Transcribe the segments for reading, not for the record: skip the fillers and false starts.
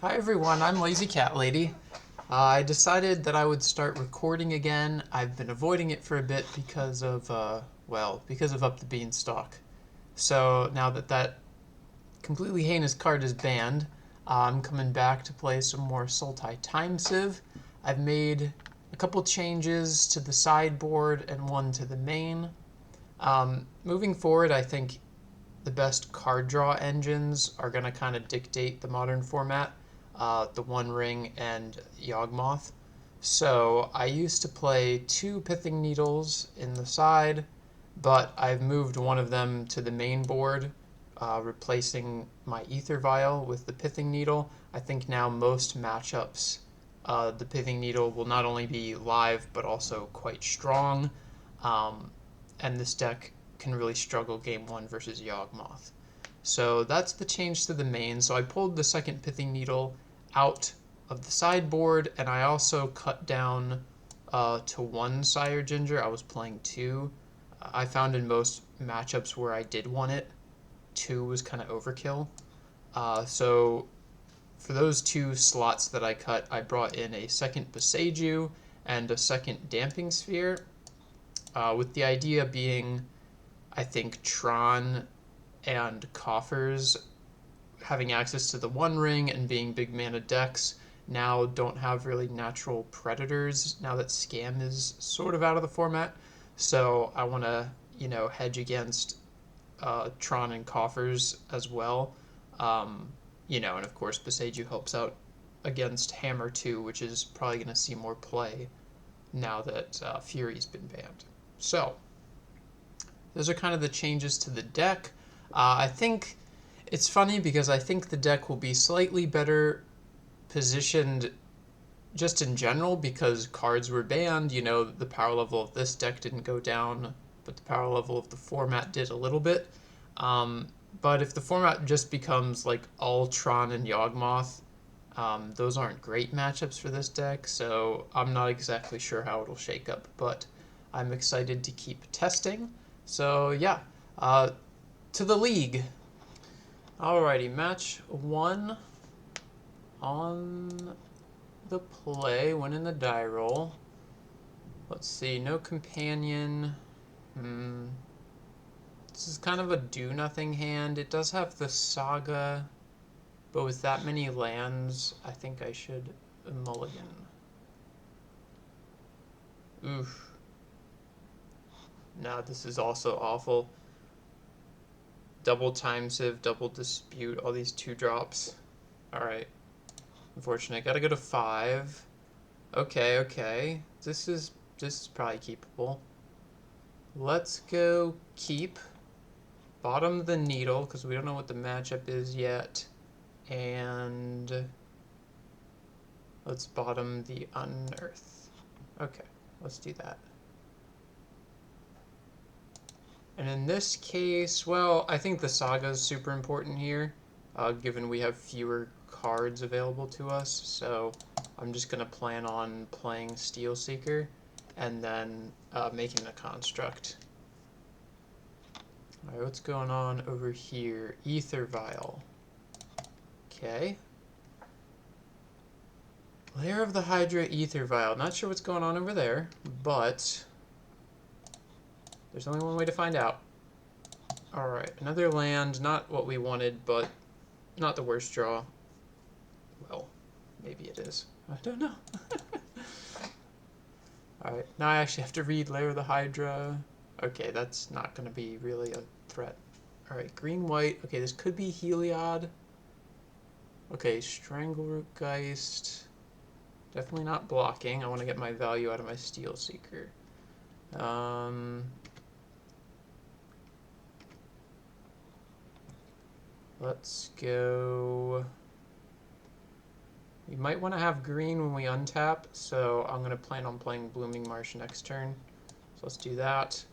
Hi everyone, I'm LazyCatLady. I decided that I would start recording again. I've been avoiding it for a bit because of, because of Up the Beanstalk. So now that that completely heinous card is banned, I'm coming back to play some more Sultai Time Civ. I've made a couple changes to the sideboard and one to the main. Moving forward, I think the best card draw engines are going to kind of dictate the modern format, the One Ring and Yawgmoth. So I used to play two Pithing Needles in the side, but I've moved one of them to the main board, replacing my Ether Vial with the Pithing Needle. I think now most matchups, the Pithing Needle will not only be live, but also quite strong. And this deck can really struggle game one versus Yawgmoth. So that's the change to the main. So I pulled the second Pithing Needle out of the sideboard, and I also cut down to one Sire Ginger. I was playing two. I found in most matchups where I did want it, two was kind of overkill. So for those two slots that I cut, I brought in a second Boseiju and a second Damping Sphere, with the idea being, I think Tron and Coffers having access to the One Ring and being big mana decks now don't have really natural predators now that Scam is sort of out of the format. So I want to, hedge against Tron and Coffers as well. And of course Boseiju helps out against Hammer 2, which is probably going to see more play now that Fury's been banned. So those are kind of the changes to the deck. I think it's funny because I think the deck will be slightly better positioned just in general because cards were banned. The power level of this deck didn't go down, but the power level of the format did a little bit. But if the format just becomes like all Tron and Yawgmoth, those aren't great matchups for this deck, so I'm not exactly sure how it'll shake up, but I'm excited to keep testing. So yeah, to the league. Alrighty, match one on the play, winning the die roll. Let's see, no companion. This is kind of a do-nothing hand. It does have the Saga, but with that many lands, I think I should mulligan. Oof. No, this is also awful. Double Time Civ, double Dispute, all these 2-drops. Alright. Unfortunate. Gotta go to 5. Okay. This is probably keepable. Let's go keep. Bottom the Needle, because we don't know what the matchup is yet. And let's bottom the Unearth. Okay, let's do that. And in this case, well, I think the Saga is super important here, given we have fewer cards available to us. So I'm just going to plan on playing Steel Seeker and then making a construct. All right, what's going on over here? Ether Vial. Okay. Lair of the Hydra, Ether Vial. Not sure what's going on over there, but there's only one way to find out. Alright, another land, not what we wanted, but not the worst draw. Well, maybe it is. I don't know. Alright, now I actually have to read Lair of the Hydra. Okay, that's not going to be really a threat. Alright, green-white. Okay, this could be Heliod. Okay, Strangleroot Geist. Definitely not blocking. I want to get my value out of my Steel Seeker. Let's go. We might want to have green when we untap, so I'm going to plan on playing Blooming Marsh next turn. So let's do that.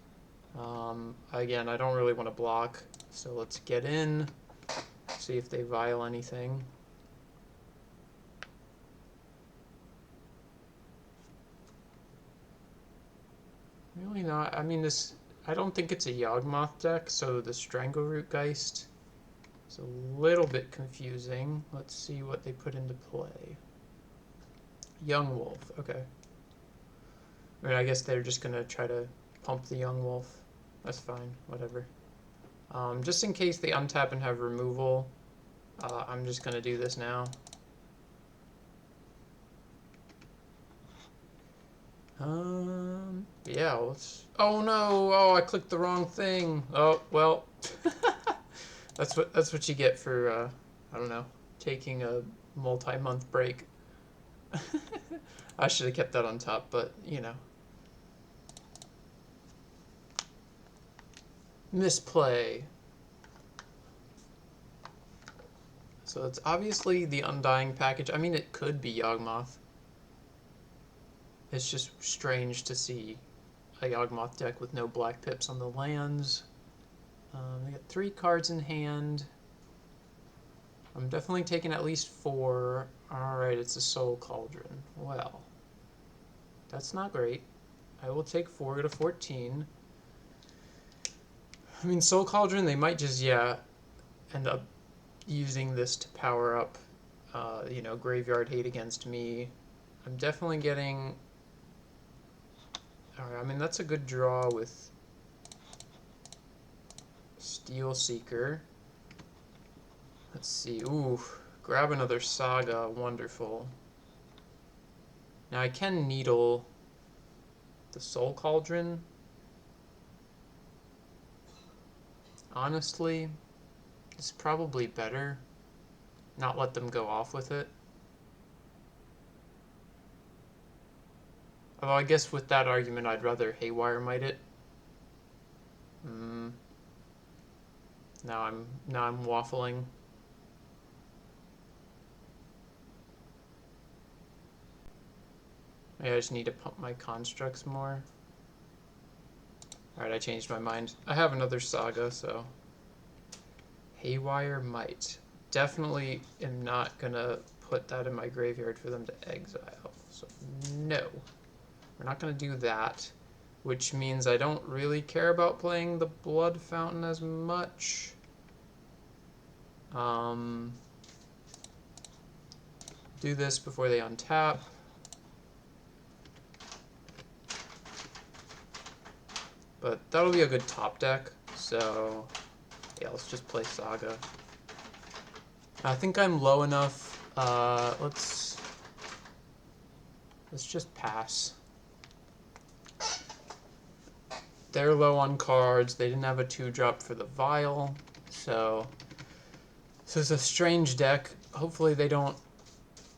Again, I don't really want to block, so let's get in, see if they vial anything. Really not. I mean, I don't think it's a Yawgmoth deck, so the Strangleroot Geist It's a little bit confusing. Let's see what they put into play. Young Wolf, okay. I mean, I guess they're just gonna try to pump the Young Wolf. That's fine, whatever. Just in case they untap and have removal, I'm just gonna do this now. Yeah, let's... Oh no! Oh, I clicked the wrong thing! Oh, well. That's what you get for, I don't know, taking a multi-month break. I should have kept that on top, but, you know. Misplay. So it's obviously the Undying package. I mean, it could be Yawgmoth. It's just strange to see a Yawgmoth deck with no black pips on the lands. I got 3 cards in hand. I'm definitely taking at least 4. Alright, it's a Soul Cauldron. Well, that's not great. I will take 4, go to 14. I mean, Soul Cauldron, they might just, yeah, end up using this to power up, you know, Graveyard Hate against me. I'm definitely getting... Alright, I mean, that's a good draw with Steel Seeker. Let's see. Ooh, grab another Saga. Wonderful. Now I can Needle the Soul Cauldron. Honestly, it's probably better not let them go off with it. Although I guess with that argument, I'd rather Haywire Might it. Now I'm waffling. Maybe I just need to pump my constructs more. Alright, I changed my mind. I have another Saga, so... Haywire Might. Definitely am not gonna put that in my graveyard for them to exile. So, no. We're not gonna do that. Which means I don't really care about playing the Blood Fountain as much. Do this before they untap. But that'll be a good top deck, so yeah, let's just play Saga. I think I'm low enough. Let's just pass. They're low on cards. They didn't have a 2-drop for the Vial, so it's a strange deck. Hopefully they don't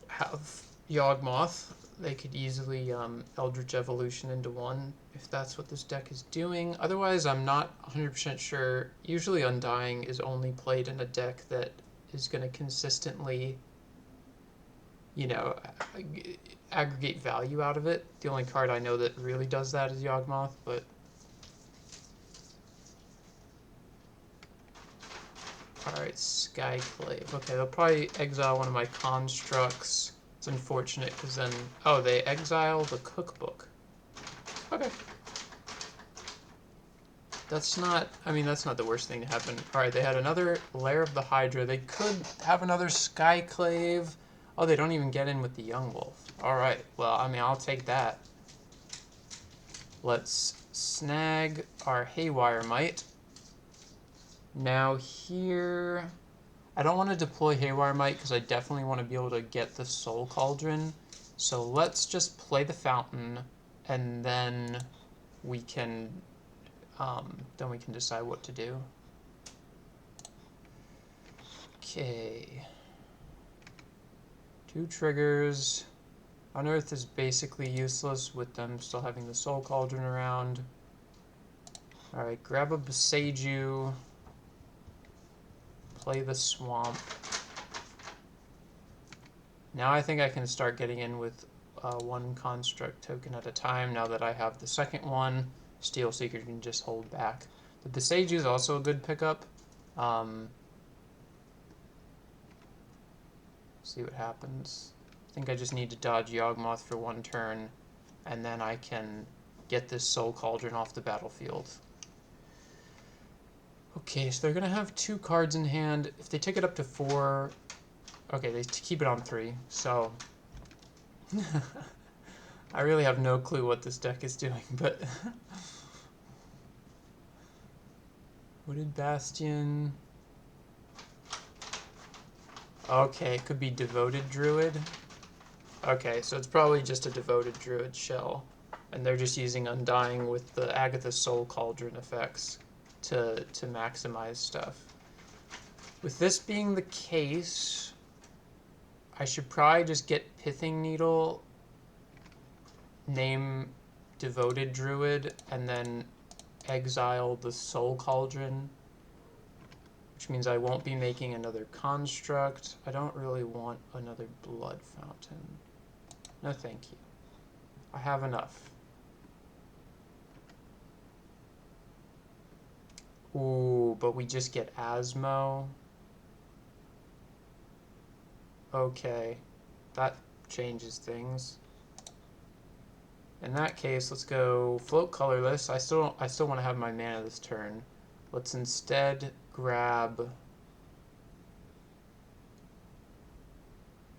have Yawgmoth. They could easily Eldritch Evolution into 1 if that's what this deck is doing. Otherwise, I'm not 100% sure. Usually Undying is only played in a deck that is going to consistently, you know, aggregate value out of it. The only card I know that really does that is Yawgmoth, but... Alright, Skyclave. Okay, they'll probably exile one of my constructs. It's unfortunate because then... Oh, they exile the cookbook. Okay. That's not... I mean, that's not the worst thing to happen. Alright, they had another Lair of the Hydra. They could have another Skyclave. Oh, they don't even get in with the Young Wolf. Alright, well, I mean, I'll take that. Let's snag our Haywire Might. Now here... I don't want to deploy Haywire Might because I definitely want to be able to get the Soul Cauldron. So let's just play the Fountain, and then we can decide what to do. Okay. 2 triggers. Unearth is basically useless with them still having the Soul Cauldron around. Alright, grab a Boseiju. Play the Swamp. Now I think I can start getting in with 1 construct token at a time now that I have the second one. Steel Seeker can just hold back. The Boseiju is also a good pickup. See what happens. I think I just need to dodge Yawgmoth for 1 turn, and then I can get this Soul Cauldron off the battlefield. Okay, so they're gonna have 2 cards in hand. If they take it up to 4, okay, they keep it on 3. So I really have no clue what this deck is doing, but Wooded Bastion. Okay, it could be Devoted Druid. Okay, so it's probably just a Devoted Druid shell. And they're just using Undying with the Agatha's Soul Cauldron effects to maximize stuff. With this being the case, I should probably just get Pithing Needle, name Devoted Druid, and then exile the Soul Cauldron, which means I won't be making another construct. I don't really want another Blood Fountain. No thank you. I have enough. Ooh, but we just get Asmo. Okay, that changes things. In that case, let's go float colorless. I still want to have my mana this turn. Let's instead grab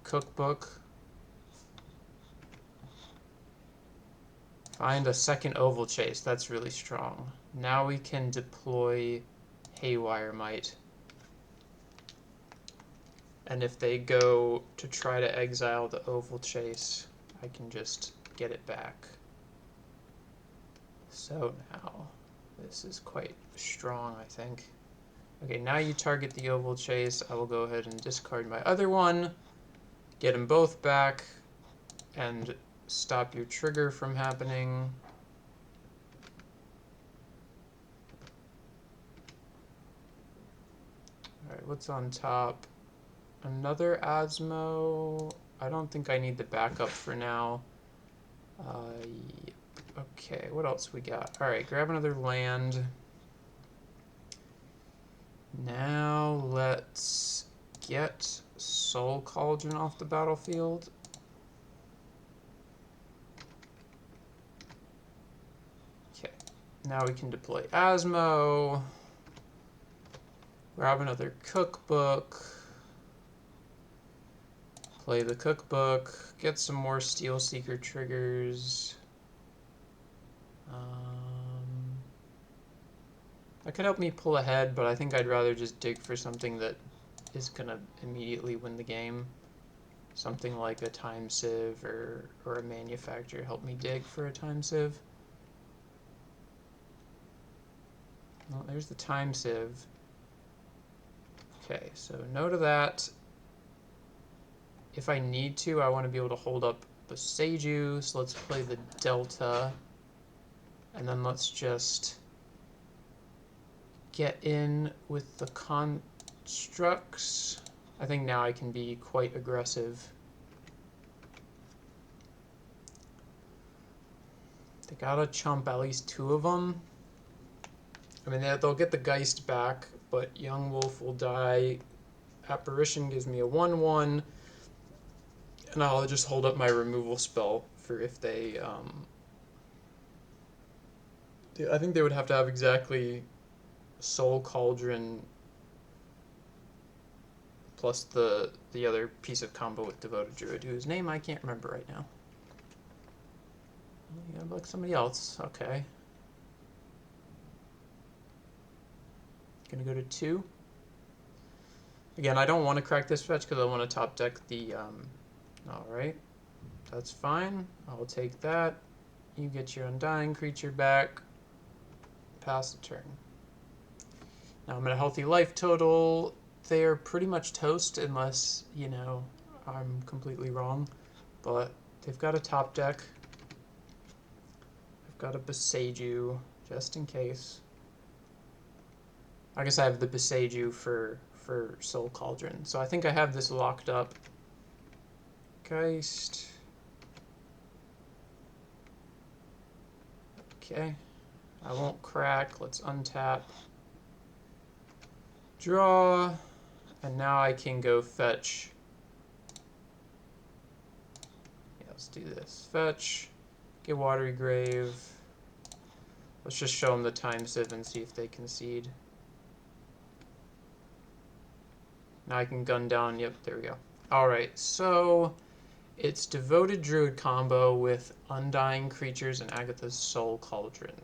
Cookbook. Find a second Oval Chase. That's really strong. Now we can deploy Haywire Might. And if they go to try to exile the Oval Chase, I can just get it back. So now, this is quite strong, I think. Okay, now you target the Oval Chase. I will go ahead and discard my other one, get them both back, and stop your trigger from happening. Alright, what's on top? Another Asmo. I don't think I need the backup for now. Okay, what else we got? Alright, grab another land. Now let's get Soul Cauldron off the battlefield. Okay, now we can deploy Asmo. Grab another Cookbook. Play the Cookbook. Get some more Steel Seeker triggers. That could help me pull ahead, but I think I'd rather just dig for something that is going to immediately win the game. Something like a Time Sieve or a Manufacturer. Help me dig for a Time Sieve. Well, there's the Time Sieve. Okay, so no to that. If I need to, I want to be able to hold up the Seiju, so let's play the Delta. And then let's just get in with the constructs. I think now I can be quite aggressive. They gotta chump at least 2 of them. I mean, they'll get the Geist back, but Young Wolf will die. Apparition gives me a 1/1. And I'll just hold up my removal spell for if they... I think they would have to have exactly Soul Cauldron plus the other piece of combo with Devoted Druid, whose name I can't remember right now. You gotta look somebody else. Okay. Gonna go to 2. Again, I don't want to crack this fetch because I want to top deck the... Alright. That's fine. I'll take that. You get your Undying creature back. Pass the turn. Now I'm at a healthy life total. They are pretty much toast unless, you know, I'm completely wrong. But they've got a top deck. I've got a Beseiju, just in case. I guess I have the Beseiju for Soul Cauldron. So I think I have this locked up. Geist. Okay. I won't crack. Let's untap. Draw. And now I can go fetch. Yeah, let's do this. Fetch. Get Watery Grave. Let's just show them the Time Sieve and see if they concede. Now I can gun down. Yep, there we go. Alright, so it's Devoted Druid combo with Undying Creatures and Agatha's Soul Cauldron.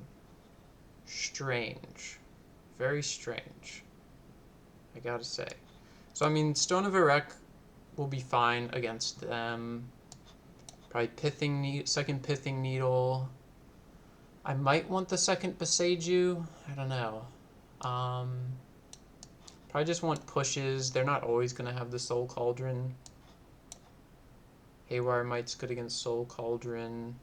Strange. Very strange, I gotta say. So, I mean, Stone of Erech will be fine against them. Probably second Pithing Needle. I might want the second Boseiju. I don't know. Probably just want pushes. They're not always going to have the Soul Cauldron. Haywire Might's good against Soul Cauldron.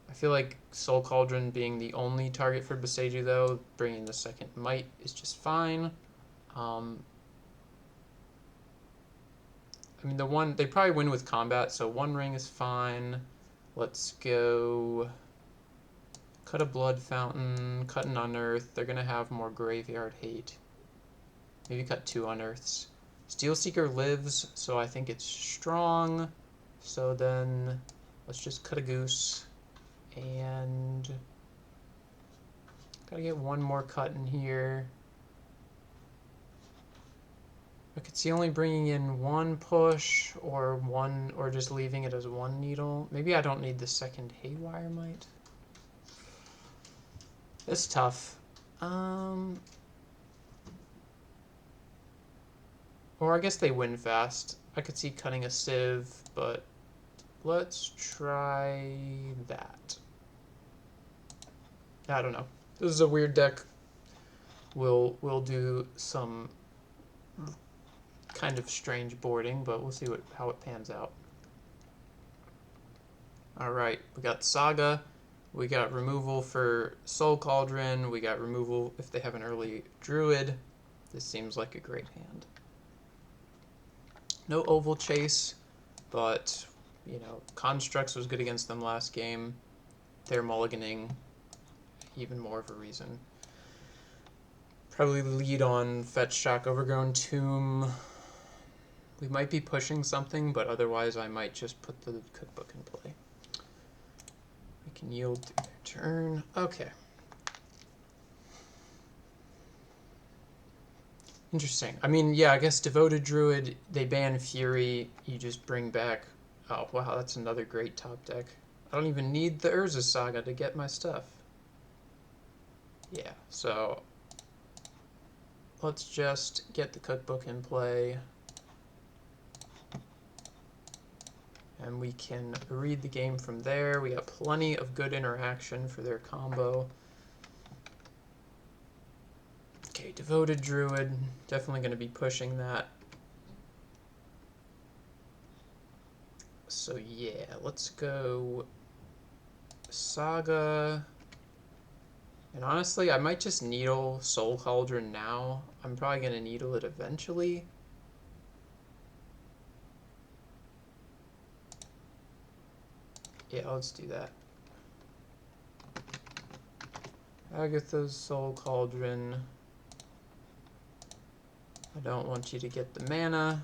I feel like Soul Cauldron being the only target for Boseiju, though, bringing the second Might is just fine. I mean, they probably win with combat, so one ring is fine. Let's go cut a Blood Fountain, cut an Unearth. They're going to have more Graveyard Hate. Maybe cut 2 Unearths. Steelseeker lives, so I think it's strong. So then let's just cut a Goose. And gotta get one more cut in here. I could see only bringing in one push or just leaving it as one needle. Maybe I don't need the second Haywire Might. It's tough. Or I guess they win fast. I could see cutting a Sieve, but let's try that. I don't know. This is a weird deck. We'll do some kind of strange boarding, but we'll see how it pans out. Alright, we got Saga. We got removal for Soul Cauldron. We got removal if they have an early Druid. This seems like a great hand. No Oval Chase, but, you know, Constructs was good against them last game. They're mulliganing. Even more of a reason. Probably lead on Fetch Shock Overgrown Tomb. We might be pushing something, but otherwise I might just put the cookbook in play. We can yield through their turn. Okay. Interesting. I mean, yeah, I guess Devoted Druid, they ban Fury. You just bring back... Oh, wow, that's another great top deck. I don't even need the Urza Saga to get my stuff. Yeah, so let's just get the cookbook in play. And we can read the game from there. We got plenty of good interaction for their combo. Okay, Devoted Druid. Definitely going to be pushing that. So yeah, let's go Saga. And honestly, I might just needle Soul Cauldron now. I'm probably going to needle it eventually. Yeah, let's do that. Agatha's Soul Cauldron. I don't want you to get the mana.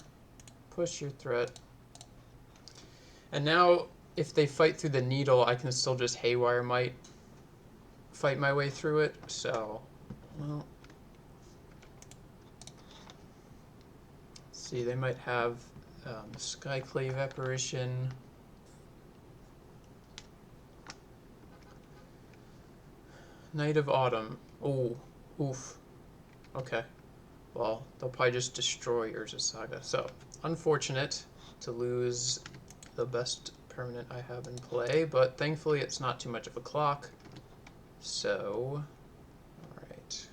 Push your threat. And now, if they fight through the needle, I can still just Haywire Might fight my way through it. So, well, let's see, they might have Skyclave Apparition. Night of Autumn. Oh, oof. Okay. Well, they'll probably just destroy Urza Saga. So, unfortunate to lose the best permanent I have in play, but thankfully it's not too much of a clock. So, alright.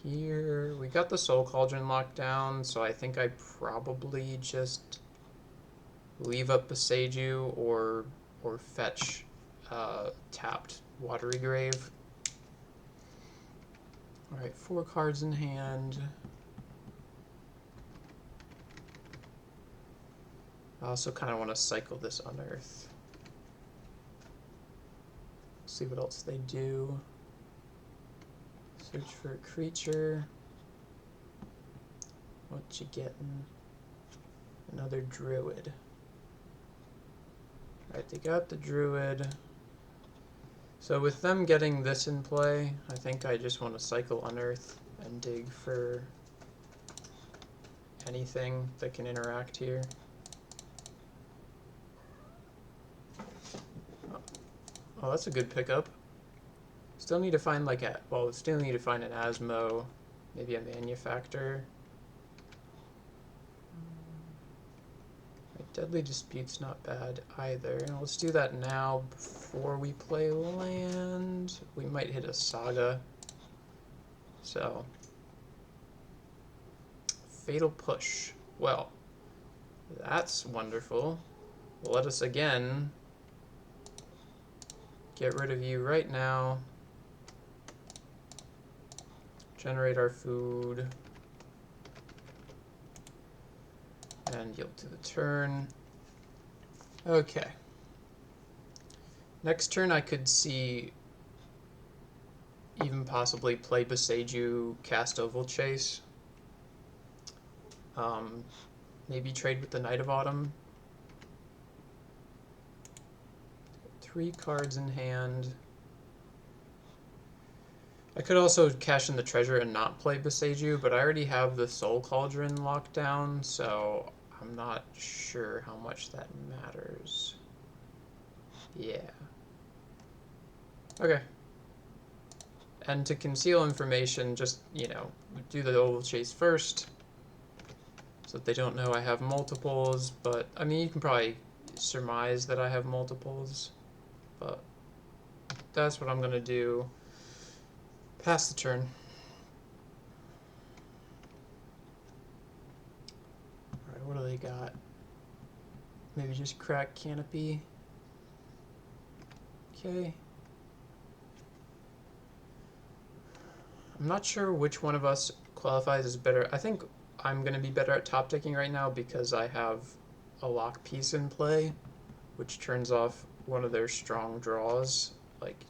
Here, we got the Soul Cauldron locked down, so I think I probably just leave up Boseiju or fetch tapped Watery Grave. Alright, 4 cards in hand. I also kind of want to cycle this Unearth. See what else they do. Search for a creature. What you getting? Another Druid. Alright, they got the Druid. So with them getting this in play, I think I just want to cycle Unearth and dig for anything that can interact here. Oh, that's a good pickup. Still need to find like a, well, still need to find an Asmo, maybe a Manufactor. Deadly Dispute's not bad either. Let's do that now before we play land. We might hit a Saga. So, Fatal Push. Well, that's wonderful. Let us again get rid of you right now. Generate our food. And yield to the turn. Okay. Next turn I could see even possibly play Boseiju, cast Oval Chase. Maybe trade with the Knight of Autumn. 3 cards in hand. I could also cash in the treasure and not play Boseiju, but I already have the Soul Cauldron locked down, so I'm not sure how much that matters. Yeah. Okay. And to conceal information, just, you know, do the Oval Chase first, so that they don't know I have multiples, but, I mean, you can probably surmise that I have multiples, but that's what I'm going to do. Pass the turn. Alright, what do they got? Maybe just crack Canopy. Okay. I'm not sure which one of us qualifies as better. I think I'm going to be better at top decking right now because I have a lock piece in play, which turns off one of their strong draws. Like,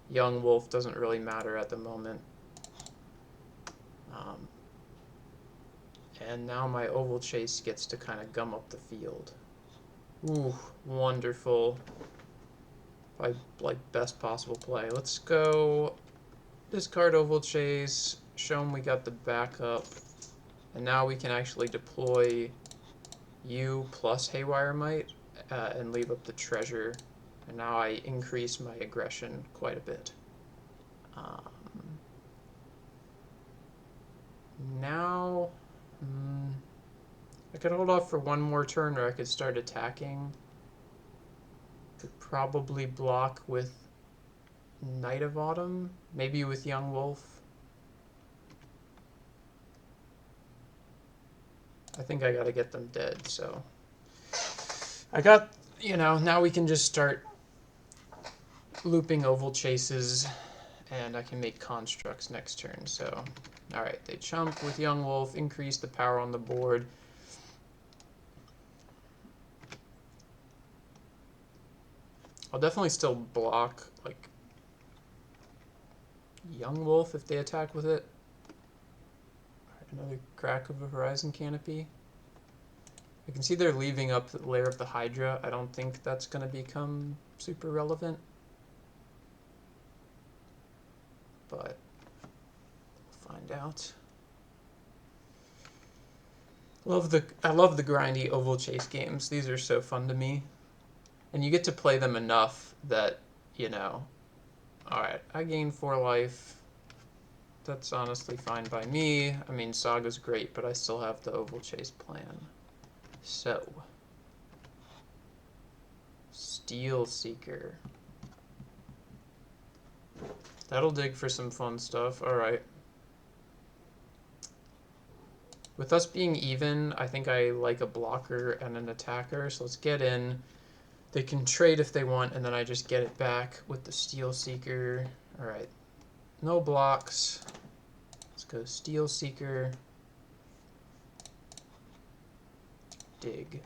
Young Wolf doesn't really matter at the moment. And now my Oval Chase gets to kind of gum up the field. Ooh, wonderful. Probably, like, best possible play. Let's go discard Oval Chase, show them we got the backup, and now we can actually deploy you plus Haywire Might and leave up the treasure. And now I increase my aggression quite a bit. Now, I could hold off for one more turn, or I could start attacking. Could probably block with Knight of Autumn, maybe with Young Wolf. I think I gotta get them dead, so. I got, you know, now we can just start looping Oval Chases, and I can make constructs next turn, so. Alright, they chump with Young Wolf, increase the power on the board. I'll definitely still block, like, Young Wolf if they attack with it. Another crack of a Horizon Canopy. I can see they're leaving up the layer of the Hydra. I don't think that's going to become super relevant. But we'll find out. I love the grindy Oval Chase games. These are so fun to me. And you get to play them enough that, you know, alright, I gain 4 life. That's honestly fine by me. I mean, Saga's great, but I still have the Oval Chase plan. So, Steel Seeker. That'll dig for some fun stuff. Alright. With us being even, I think I like a blocker and an attacker, so let's get in. They can trade if they want, and then I just get it back with the Steel Seeker. Alright. No blocks. Let's go Steel Seeker. Dig.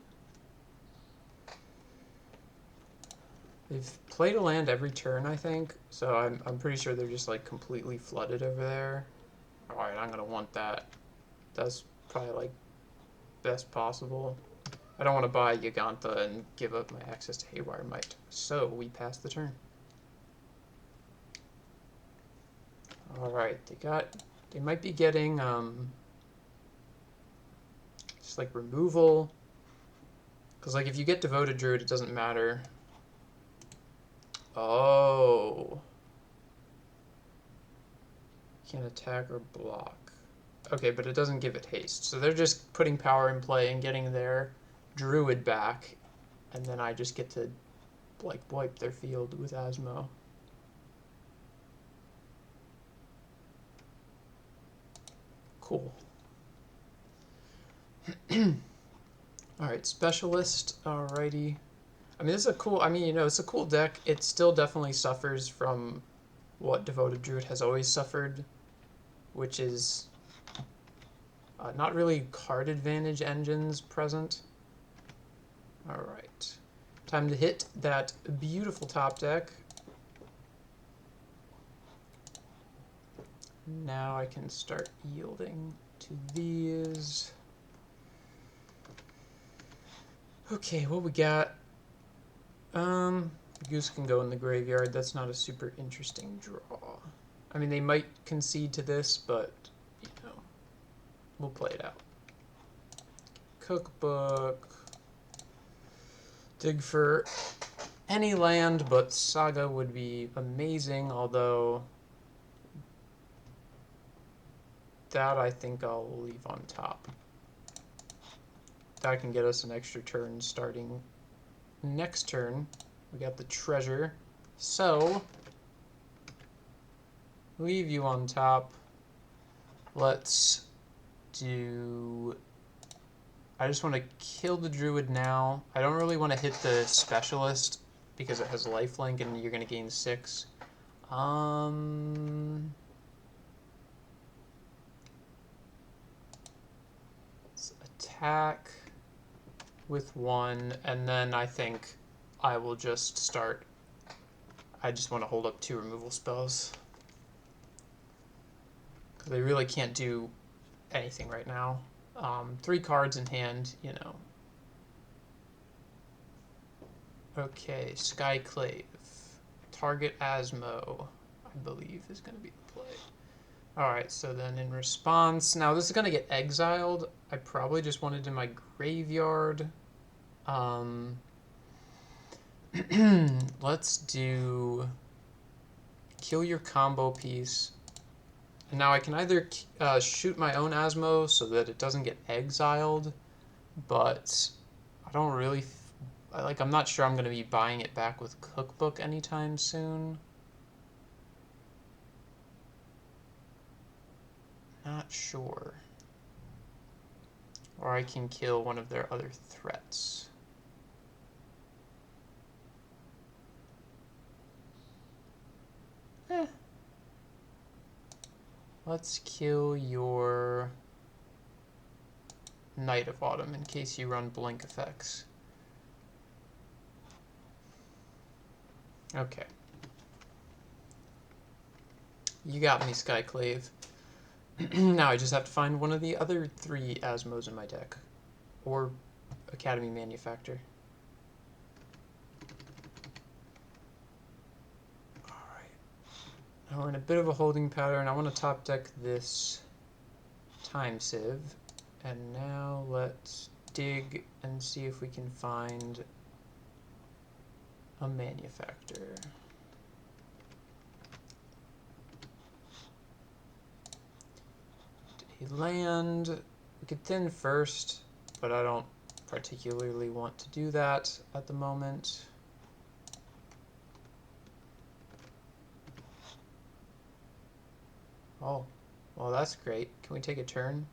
They've played a land every turn, I think, so I'm pretty sure they're just like completely flooded over there. Alright, I'm gonna want that. That's probably like best possible. I don't want to buy Yagantha and give up my access to Haywire Might. So we pass the turn. Alright, they might be getting just like removal. Because like if you get Devoted Druid, it doesn't matter. Oh. Can't attack or block. Okay, but it doesn't give it haste. So they're just putting power in play and getting their Druid back. And then I just get to like wipe their field with Asmo. Cool. Alright, Specialist. Alrighty. I mean, this is a cool, it's a cool deck. It still definitely suffers from what Devoted Druid has always suffered, which is not really card advantage engines present. Alright. Time to hit that beautiful top deck. Now I can start yielding to these. Okay, what we got? Goose can go in the graveyard. That's not a super interesting draw. I mean, they might concede to this, but, you know, we'll play it out. Cookbook. Dig for any land, but Saga would be amazing, although that I think I'll leave on top. That can get us an extra turn starting next turn. We got the treasure. So, leave you on top. Let's do... I just want to kill the Druid now. I don't really want to hit the Specialist because it has lifelink and you're going to gain 6. Let's attack with 1, and then I think I will just start. I just want to hold up 2 removal spells. Because they really can't do anything right now. 3 cards in hand, you know. Okay, Skyclave. Target Asmo, I believe, is going to be the play. Alright, so then in response... Now, this is going to get exiled. I probably just wanted in my graveyard. Let's do... Kill your combo piece. And now I can either shoot my own Asmo so that it doesn't get exiled, but I don't really... I'm not sure I'm going to be buying it back with Cookbook anytime soon. Not sure. Or I can kill one of their other threats. Let's kill your Knight of Autumn in case you run blink effects. Okay. You got me, Skyclave. Now I just have to find one of the other 3 Asmos in my deck. Or Academy Manufactor. Now we're in a bit of a holding pattern. I want to top deck this Time Sieve. And now let's dig and see if we can find a Manufactor. A land. We could thin first, but I don't particularly want to do that at the moment. Oh, well, that's great. Can we take a turn?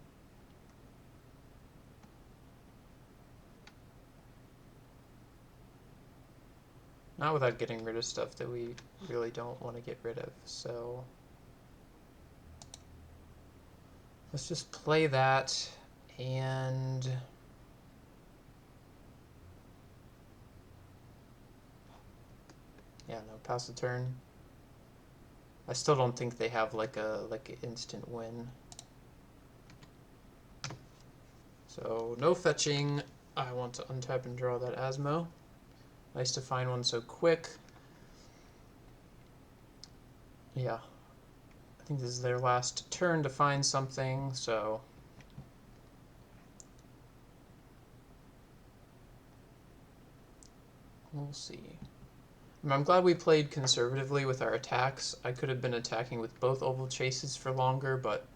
Not without getting rid of stuff that we really don't want to get rid of, so let's just play that, and yeah, no, pass the turn. I still don't think they have like an instant win. So no fetching, I want to untap and draw that Asmo. Nice to find one so quick. Yeah. I think this is their last turn to find something, so... we'll see. I'm glad we played conservatively with our attacks. I could have been attacking with both oval chases for longer, but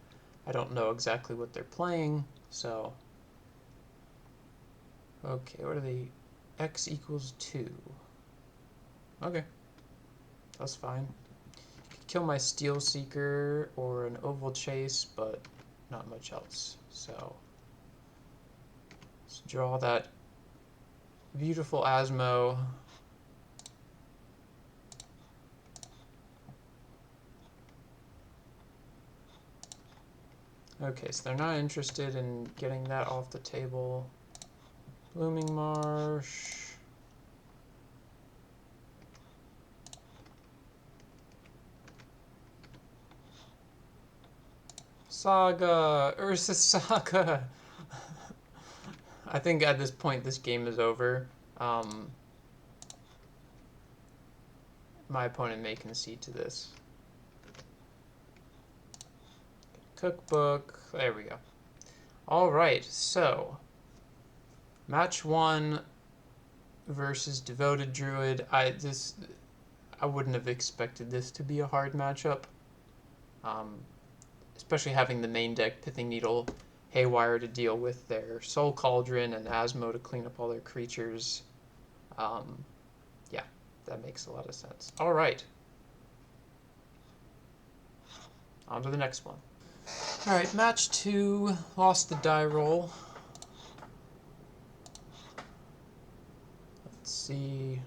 I don't know exactly what they're playing, so... okay, what are they? X equals 2. Okay, that's fine. Could kill my Steel Seeker or an oval chase, but not much else. So let's draw that beautiful Asmo. Okay, so they're not interested in getting that off the table. Blooming Marsh. Saga! Ursa Saga! I think at this point this game is over. My opponent may concede to this. Cookbook. There we go. Alright, so match 1 versus Devoted Druid. I wouldn't have expected this to be a hard matchup. Especially having the main deck Pithing Needle Haywire to deal with their Soul Cauldron and Asmo to clean up all their creatures. Yeah, that makes a lot of sense. Alright. On to the next one. Alright, match 2. Lost the die roll. Let's see.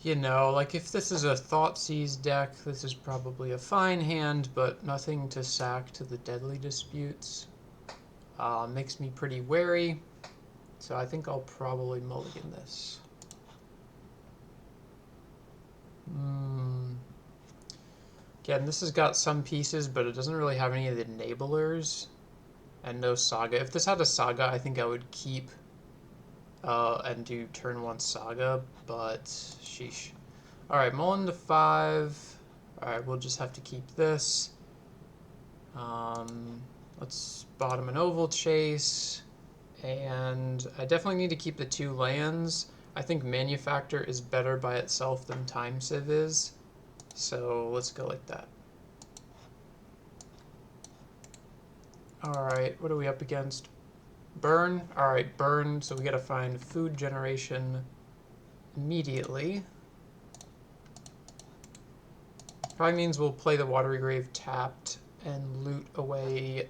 You know, like if this is a Thoughtseize deck, this is probably a fine hand, but nothing to sack to the Deadly Disputes. Makes me pretty wary, so I think I'll probably mulligan this. Again, this has got some pieces, but it doesn't really have any of the enablers, and no Saga. If this had a Saga, I think I would keep and do turn 1 Saga, but sheesh. Alright, Mullen to 5. Alright, we'll just have to keep this. Let's bottom an oval chase, and I definitely need to keep the 2 lands. I think Manufacture is better by itself than Time Sieve is, so let's go like that. Alright, what are we up against? Burn? Alright, burn, so we gotta find food generation immediately. Probably means we'll play the Watery Grave tapped and loot away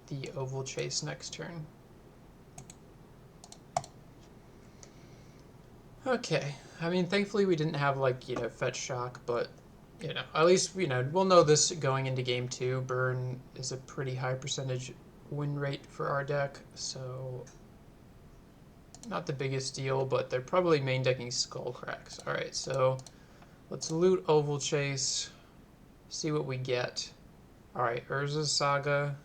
the oval chase next turn. Okay, I mean, thankfully we didn't have, like, you know, fetch shock, but, you know, at least, you know, we'll know this going into game 2. Burn is a pretty high percentage win rate for our deck, so not the biggest deal, but they're probably main decking Skullcracks. Alright, so let's loot oval chase, see what we get. Alright, Urza's Saga.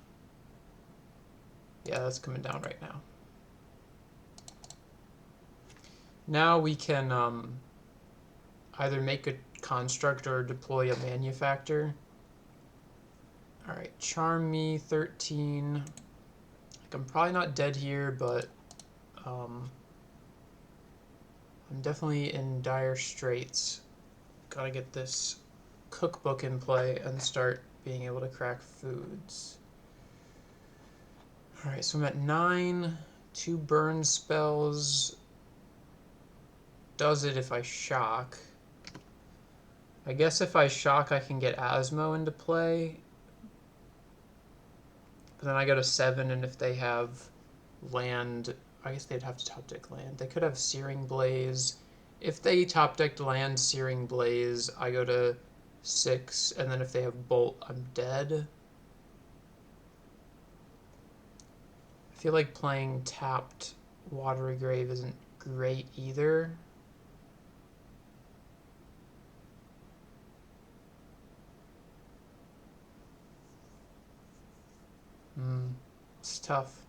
Yeah, that's coming down right now. Now we can either make a construct or deploy a manufactor. Alright, Charm Me, 13. Like, I'm probably not dead here, but I'm definitely in dire straits. Gotta get this cookbook in play and start being able to crack foods. Alright, so I'm at 9. 2 burn spells. Does it if I shock? I guess if I shock, I can get Asmo into play. But then I go to 7, and if they have land, I guess they'd have to top deck land. They could have Searing Blaze. If they top decked land, Searing Blaze, I go to 6, and then if they have Bolt, I'm dead. I feel like playing tapped Watery Grave isn't great either. It's tough.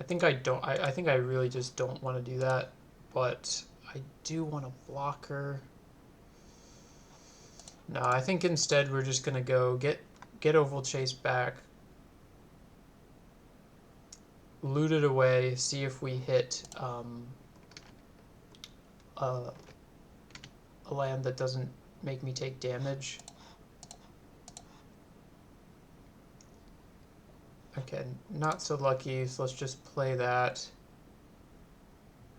think I don't. I think I really just don't want to do that, but I do want a blocker. No, I think instead we're just gonna go get Oval Chase back, loot it away, see if we hit a land that doesn't make me take damage. Okay, not so lucky, so let's just play that.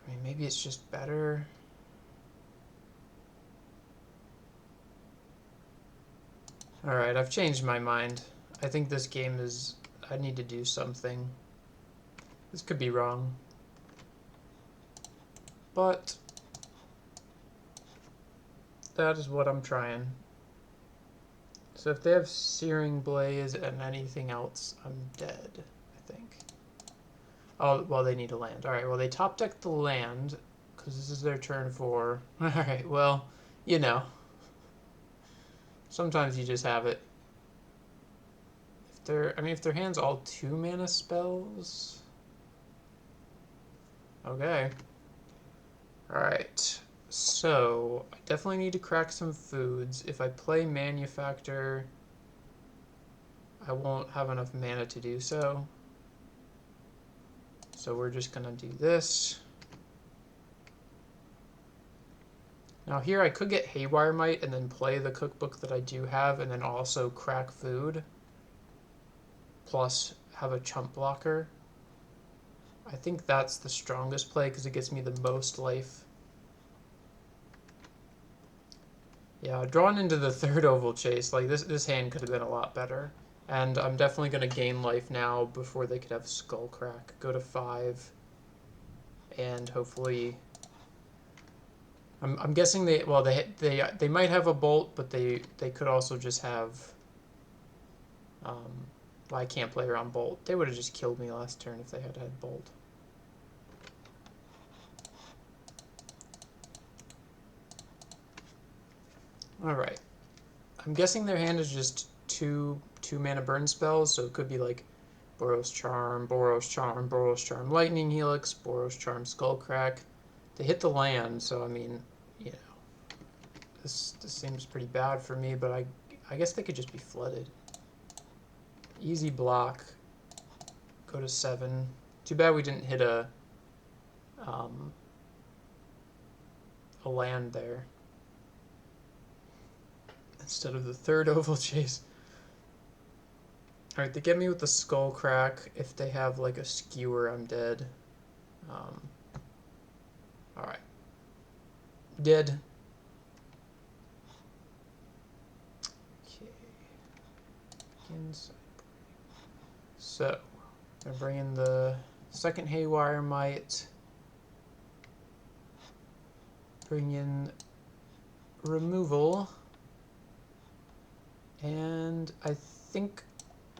I mean, maybe it's just better. Alright, I've changed my mind. I think this game is... I need to do something. This could be wrong. But... that is what I'm trying. So if they have Searing Blaze and anything else, I'm dead, I think. Oh, well, they need a land. Alright, well, they top decked the land, because this is their turn 4. Alright, well, you know. Sometimes you just have it. If their hand's all 2 mana spells... Okay. Alright. So, I definitely need to crack some foods. If I play Manufacture, I won't have enough mana to do so. So we're just gonna do this. Now here I could get Haywire Might and then play the cookbook that I do have and then also crack food. Plus have a chump blocker. I think that's the strongest play because it gets me the most life. Yeah, drawn into the 3rd Oval Chase, like this hand could have been a lot better. And I'm definitely going to gain life now before they could have Skullcrack. Go to 5. And hopefully... I'm guessing they might have a Bolt, but they could also just have... well, I can't play around Bolt. They would have just killed me last turn if they had had Bolt. Alright. I'm guessing their hand is just two mana burn spells, so it could be like Boros Charm, Boros Charm, Boros Charm, Lightning Helix, Boros Charm, Skullcrack. They hit the land, so I mean, you know, this seems pretty bad for me, but I guess they could just be flooded. Easy block. Go to 7. Too bad we didn't hit a land there instead of the 3rd Oval Chase. Alright, they get me with the Skullcrack. If they have like a Skewer, I'm dead. Alright. Dead. Okay. Inside. So, I'm gonna bring in the 2nd Haywire Might. Bring in removal. And I think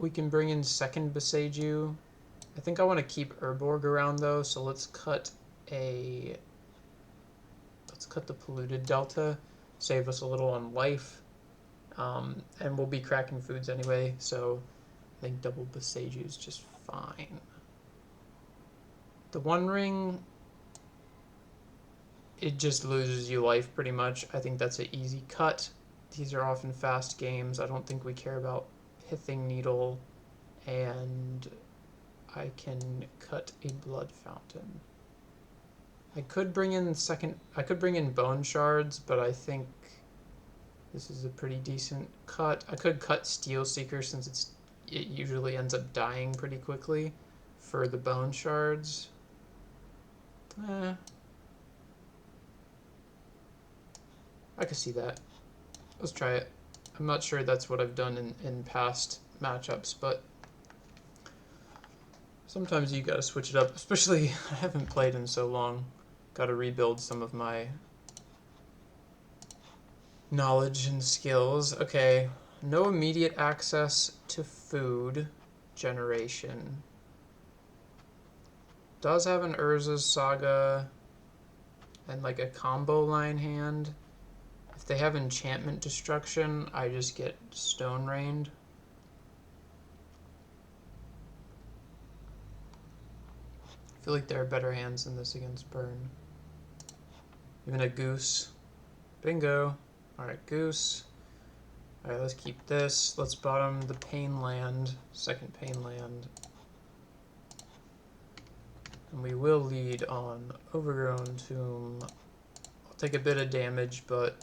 we can bring in 2nd Beseiju. I think I want to keep Urborg around though, so let's cut the Polluted Delta, save us a little on life, and we'll be cracking foods anyway, so I think double Beseiju is just fine. The One Ring, it just loses you life pretty much. I think that's an easy cut. These are often fast games. I don't think we care about Pithing Needle, and I can cut a Blood Fountain. I could bring in Bone Shards, but I think this is a pretty decent cut. I could cut Steel Seeker since it usually ends up dying pretty quickly for the Bone Shards. I could see that. Let's try it. I'm not sure that's what I've done in past matchups, but sometimes you gotta switch it up, especially I haven't played in so long. Gotta rebuild some of my knowledge and skills. Okay, no immediate access to food generation. Does have an Urza's Saga and like a combo line hand. If they have enchantment destruction, I just get Stone Rained. I feel like there are better hands than this against burn. Even a goose. Bingo. Alright, goose. Alright, let's keep this. Let's bottom the pain land. Second pain land. And we will lead on Overgrown Tomb. I'll take a bit of damage, but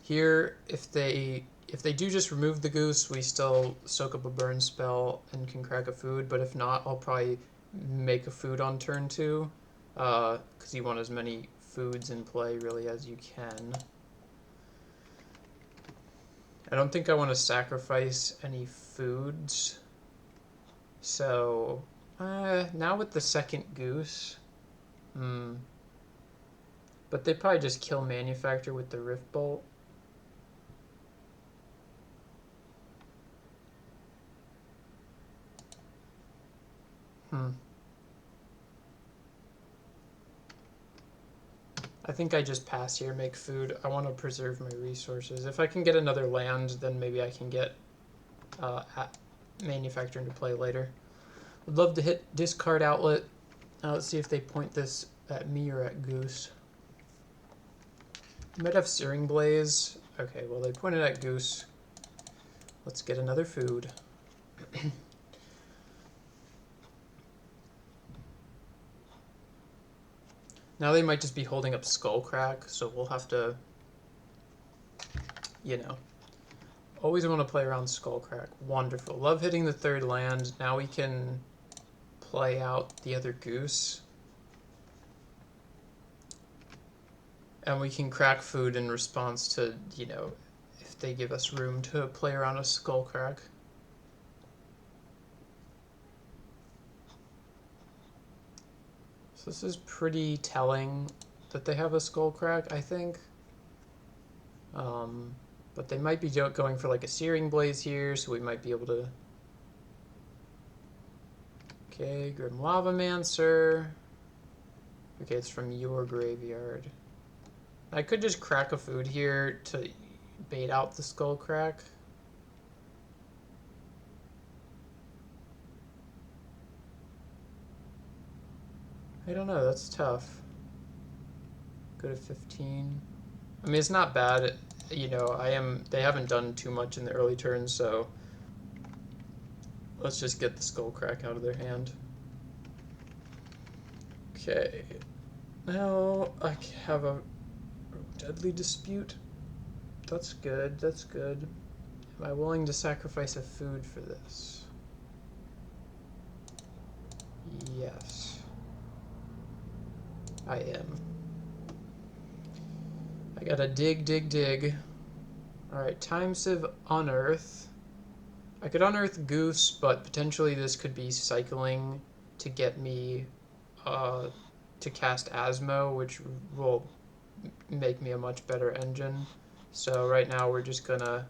here, if they do just remove the goose, we still soak up a burn spell and can crack a food, but if not, I'll probably make a food on turn 2, because you want as many foods in play, really, as you can. I don't think I want to sacrifice any foods, so now with the second goose, but they probably just kill Manufacture with the Rift Bolt. I think I just pass here, make food. I want to preserve my resources. If I can get another land, then maybe I can get Manufacture into play later. Would love to hit discard outlet. Let's see if they point this at me or at Goose. Might have Searing Blaze. Okay, well they pointed at Goose. Let's get another food. Now they might just be holding up Skullcrack, so we'll have to, you know, always want to play around Skullcrack. Wonderful. Love hitting the third land. Now we can play out the other goose. And we can crack food in response to, you know, if they give us room to play around a Skullcrack. So this is pretty telling that they have a Skullcrack, I think. But they might be going for like a Searing Blaze here, so we might be able to... Okay, Grim Lavamancer. Okay, it's from your graveyard. I could just crack a food here to bait out the Skullcrack. I don't know, that's tough. Go to 15. I mean, it's not bad. You know, they haven't done too much in the early turns, so let's just get the Skullcrack out of their hand. Okay. Now I have a Deadly Dispute. That's good, that's good. Am I willing to sacrifice a food for this? Yes. I am. I gotta dig. Alright, Time Sieve Unearth. I could unearth Goose, but potentially this could be cycling to get me to cast Asmo, which will make me a much better engine. So right now we're just gonna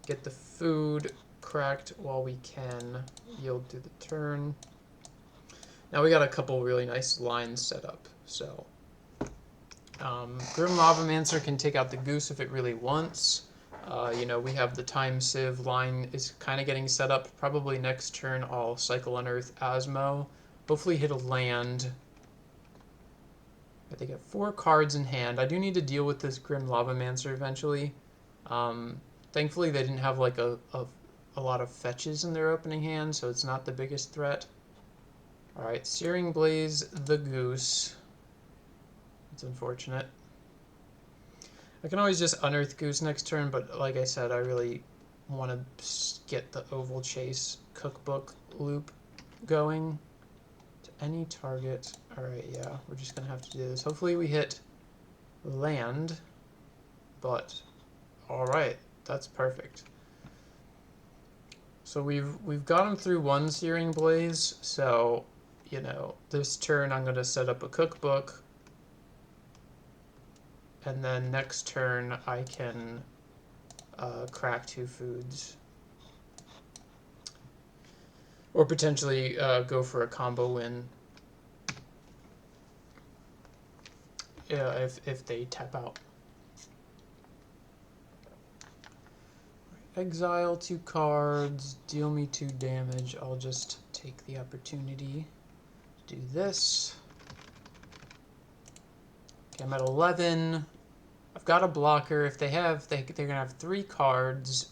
get the food cracked while we can. Yield through the turn. Now we got a couple really nice lines set up. So Grim Lavamancer can take out the Goose if it really wants. You know, we have the Time Sieve line is kind of getting set up. Probably next turn I'll cycle Unearth Asmo. Hopefully hit a land. They get 4 cards in hand. I do need to deal with this Grim Lavamancer eventually. Thankfully they didn't have like a lot of fetches in their opening hand, so it's not the biggest threat. Alright, Searing Blaze the Goose. It's unfortunate. I can always just unearth Goose next turn, but like I said, I really want to get the Oval Chase cookbook loop going to any target. Alright, yeah, we're just going to have to do this. Hopefully we hit land, but alright, that's perfect. So we've got him through 1 Searing Blaze, so, you know, this turn I'm going to set up a cookbook. And then next turn I can crack 2 foods. Or potentially go for a combo win. If they tap out. Exile 2 cards, deal me 2 damage. I'll just take the opportunity do this. Okay, I'm at 11. I've got a blocker. If they have, they're gonna have 3 cards.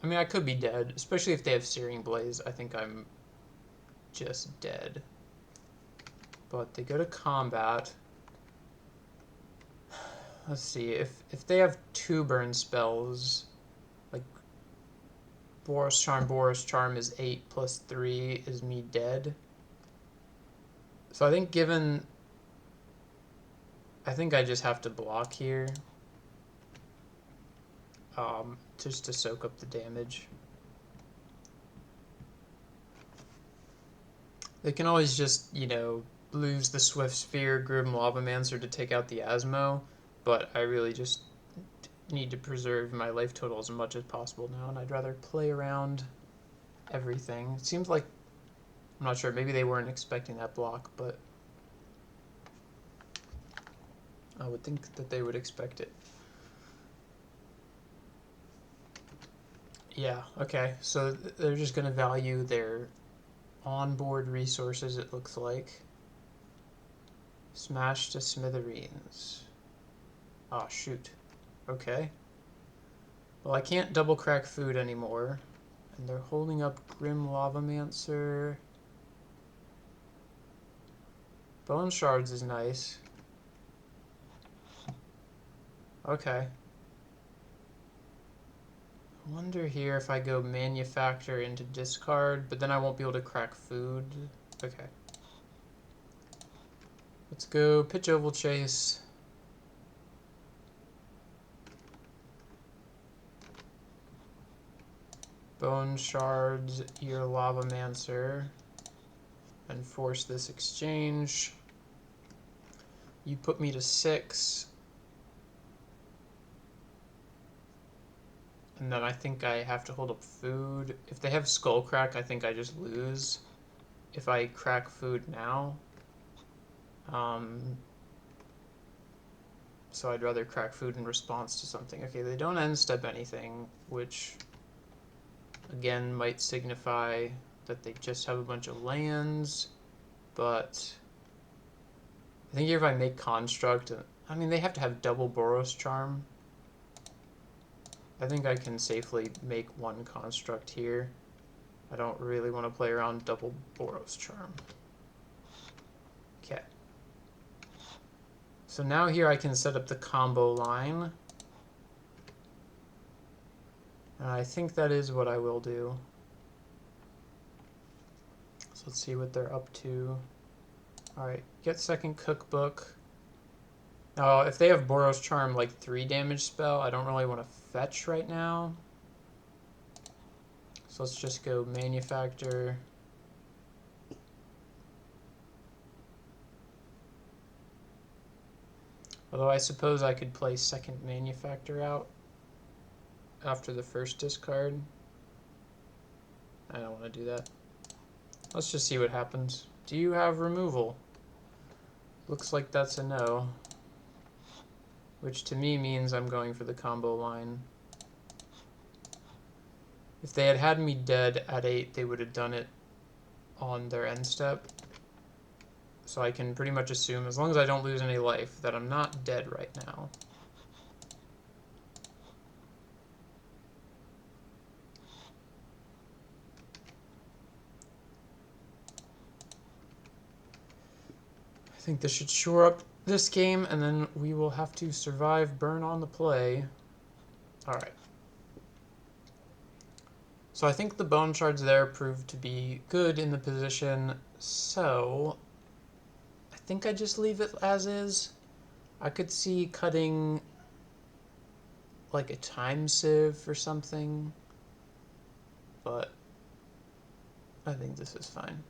I mean, I could be dead, especially if they have Searing Blaze. I think I'm just dead. But they go to combat. Let's see, if they have 2 burn spells, like Boros Charm is 8 plus 3 is me dead. So I think I think I just have to block here. Just to soak up the damage. They can always just, you know, lose the Swift Sphere, Grim Lavamancer to take out the Asmo, but I really just need to preserve my life total as much as possible now, and I'd rather play around everything. It seems like, I'm not sure, maybe they weren't expecting that block, but I would think that they would expect it. Yeah, okay, so they're just going to value their onboard resources, it looks like. Smash to smithereens. Oh, shoot. Okay. Well, I can't double crack food anymore. And they're holding up Grim Lavamancer. Bone Shards is nice. Okay. I wonder here if I go Manufacture into discard, but then I won't be able to crack food. Okay. Let's go Pitch Oval Chase. Bone Shards, Ear Lavamancer, and force this exchange. You put me to 6. And then I think I have to hold up food. If they have Skull Crack, I think I just lose. If I crack food now. So I'd rather crack food in response to something. Okay, they don't end step anything, which again might signify that they just have a bunch of lands, but I think here if I make Construct, I mean they have to have double Boros Charm. I think I can safely make 1 Construct here. I don't really want to play around double Boros Charm. Okay. So now here I can set up the combo line. And I think that is what I will do. So let's see what they're up to. Alright, get second cookbook. Now, if they have Boros Charm, like 3 damage spell, I don't really want to fetch right now. So let's just go Manufacture. Although I suppose I could play second Manufacture out after the first discard. I don't want to do that. Let's just see what happens. Do you have removal? Looks like that's a no. Which to me means I'm going for the combo line. If they had had me dead at 8, they would have done it on their end step. So I can pretty much assume, as long as I don't lose any life, that I'm not dead right now. I think this should shore up this game, and then we will have to survive burn on the play. Alright. So I think the bone shards there proved to be good in the position, so I think I just leave it as is. I could see cutting like a time sieve or something, but I think this is fine.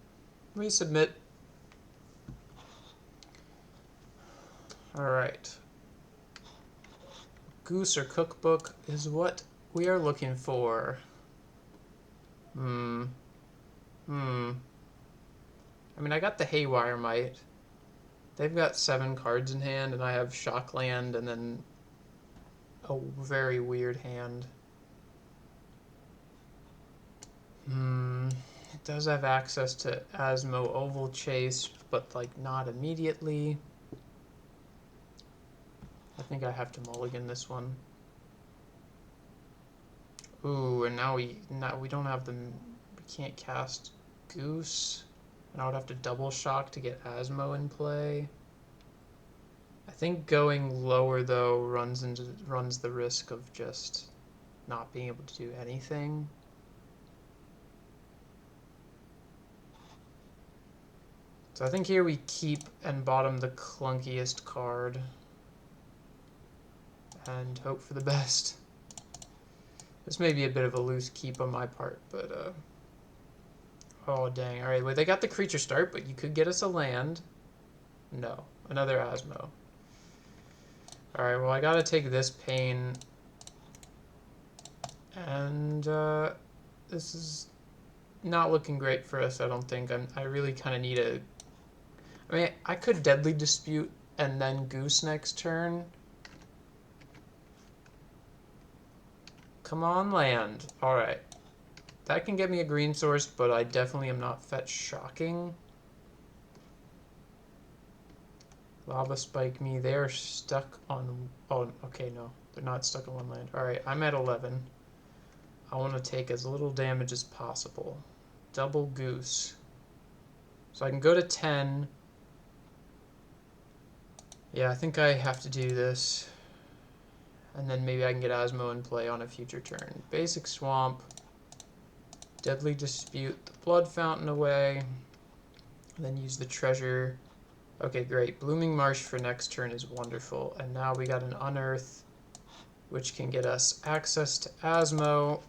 Resubmit. Alright. Goose or cookbook is what we are looking for. I mean, I got the Haywire Might. They've got 7 cards in hand, and I have Shockland and then a very weird hand. It does have access to Asmo Oval Chase, but like not immediately. I think I have to mulligan this one. Ooh, and now we don't have we can't cast Goose. And I would have to double shock to get Asmo in play. I think going lower though runs the risk of just not being able to do anything. So I think here we keep and bottom the clunkiest card and hope for the best. This may be a bit of a loose keep on my part, but oh dang. Alright, well they got the creature start, but you could get us a land. No, another Asmo. Alright, well I gotta take this pain. And this is not looking great for us, I don't think. I really kind of need a... I mean, I could Deadly Dispute and then Goose next turn. Come on, land. Alright. That can get me a green source, but I definitely am not fetch shocking. Lava Spike me. They're stuck on... Oh, okay, no. They're not stuck on one land. Alright, I'm at 11. I want to take as little damage as possible. Double Goose. So I can go to 10. Yeah, I think I have to do this. And then maybe I can get Asmo in play on a future turn. Basic Swamp. Deadly Dispute the Blood Fountain away. And then use the treasure. Okay, great. Blooming Marsh for next turn is wonderful. And now we got an Unearth, which can get us access to Asmo,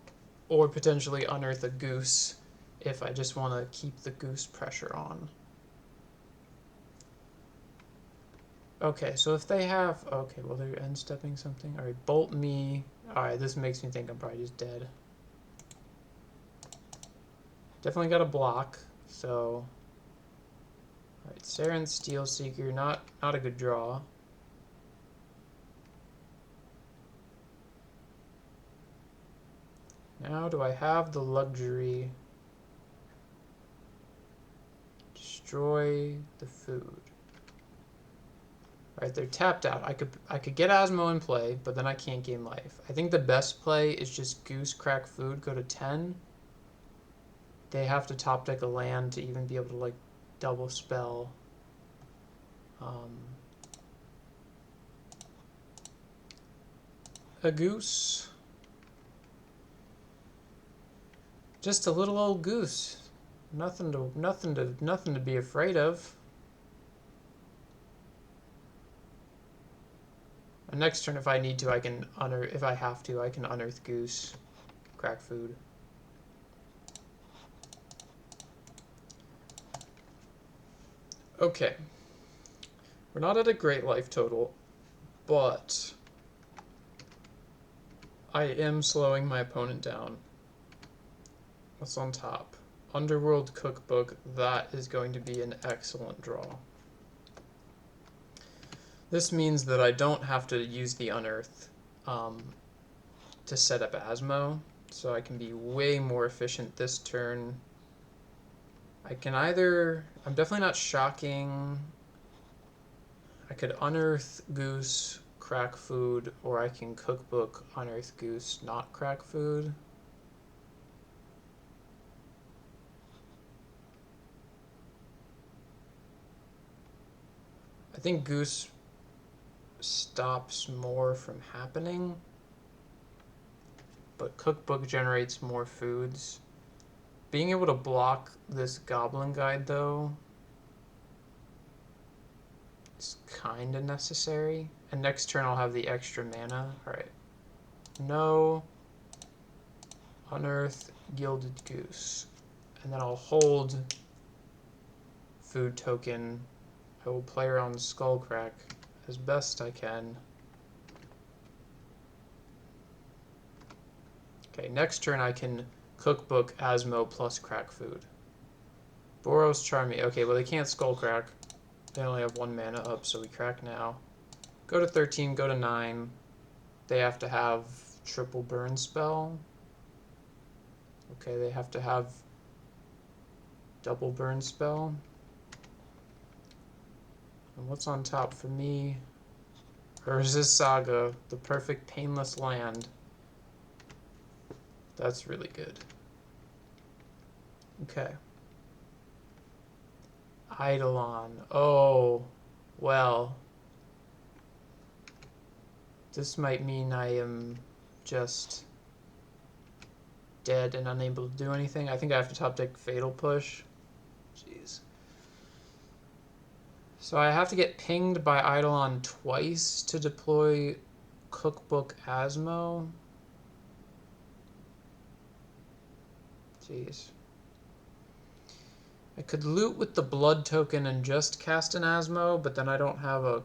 or potentially unearth a Goose if I just want to keep the Goose pressure on. Okay, so if they have... Okay, well, they're end-stepping something. Alright, Bolt me. Alright, this makes me think I'm probably just dead. Definitely got a block, so... Alright, Saren Steel Seeker, not a good draw. Now, do I have the luxury? Destroy the food. Alright, they're tapped out. I could get Asmo in play, but then I can't gain life. I think the best play is just Goose, crack food, go to 10. They have to top deck a land to even be able to like double spell. A Goose. Just a little old Goose. Nothing to be afraid of. And next turn, if I need to, I can unearth. If I have to, I can unearth Goose, crack food. Okay. We're not at a great life total, but I am slowing my opponent down. What's on top? Underworld Cookbook. That is going to be an excellent draw. This means that I don't have to use the Unearth to set up Asmo, so I can be way more efficient this turn. I can either... I'm definitely not shocking. I could Unearth Goose, crack food, or I can Cookbook, Unearth Goose, not crack food. I think Goose stops more from happening, but Cookbook generates more foods. Being able to block this Goblin Guide, though, is kind of necessary. And next turn I'll have the extra mana. Alright. No. Unearth Gilded Goose. And then I'll hold food token. I will play around Skullcrack as best I can. Okay, next turn I can Cookbook, Asmo, plus crack food. Boros Charmy. Okay, well they can't Skullcrack. They only have 1 mana up, so we crack now. Go to 13, go to 9. They have to have triple burn spell. Okay, they have to have Double burn spell. And what's on top for me? Urza's Saga, the perfect painless land. That's really good. Okay. Eidolon. Oh, well. This might mean I am just dead and unable to do anything. I think I have to top deck Fatal Push. Jeez. So I have to get pinged by Eidolon twice to deploy Cookbook Asmo. Jeez. I could loot with the blood token and just cast an Asmo, but then I don't have a...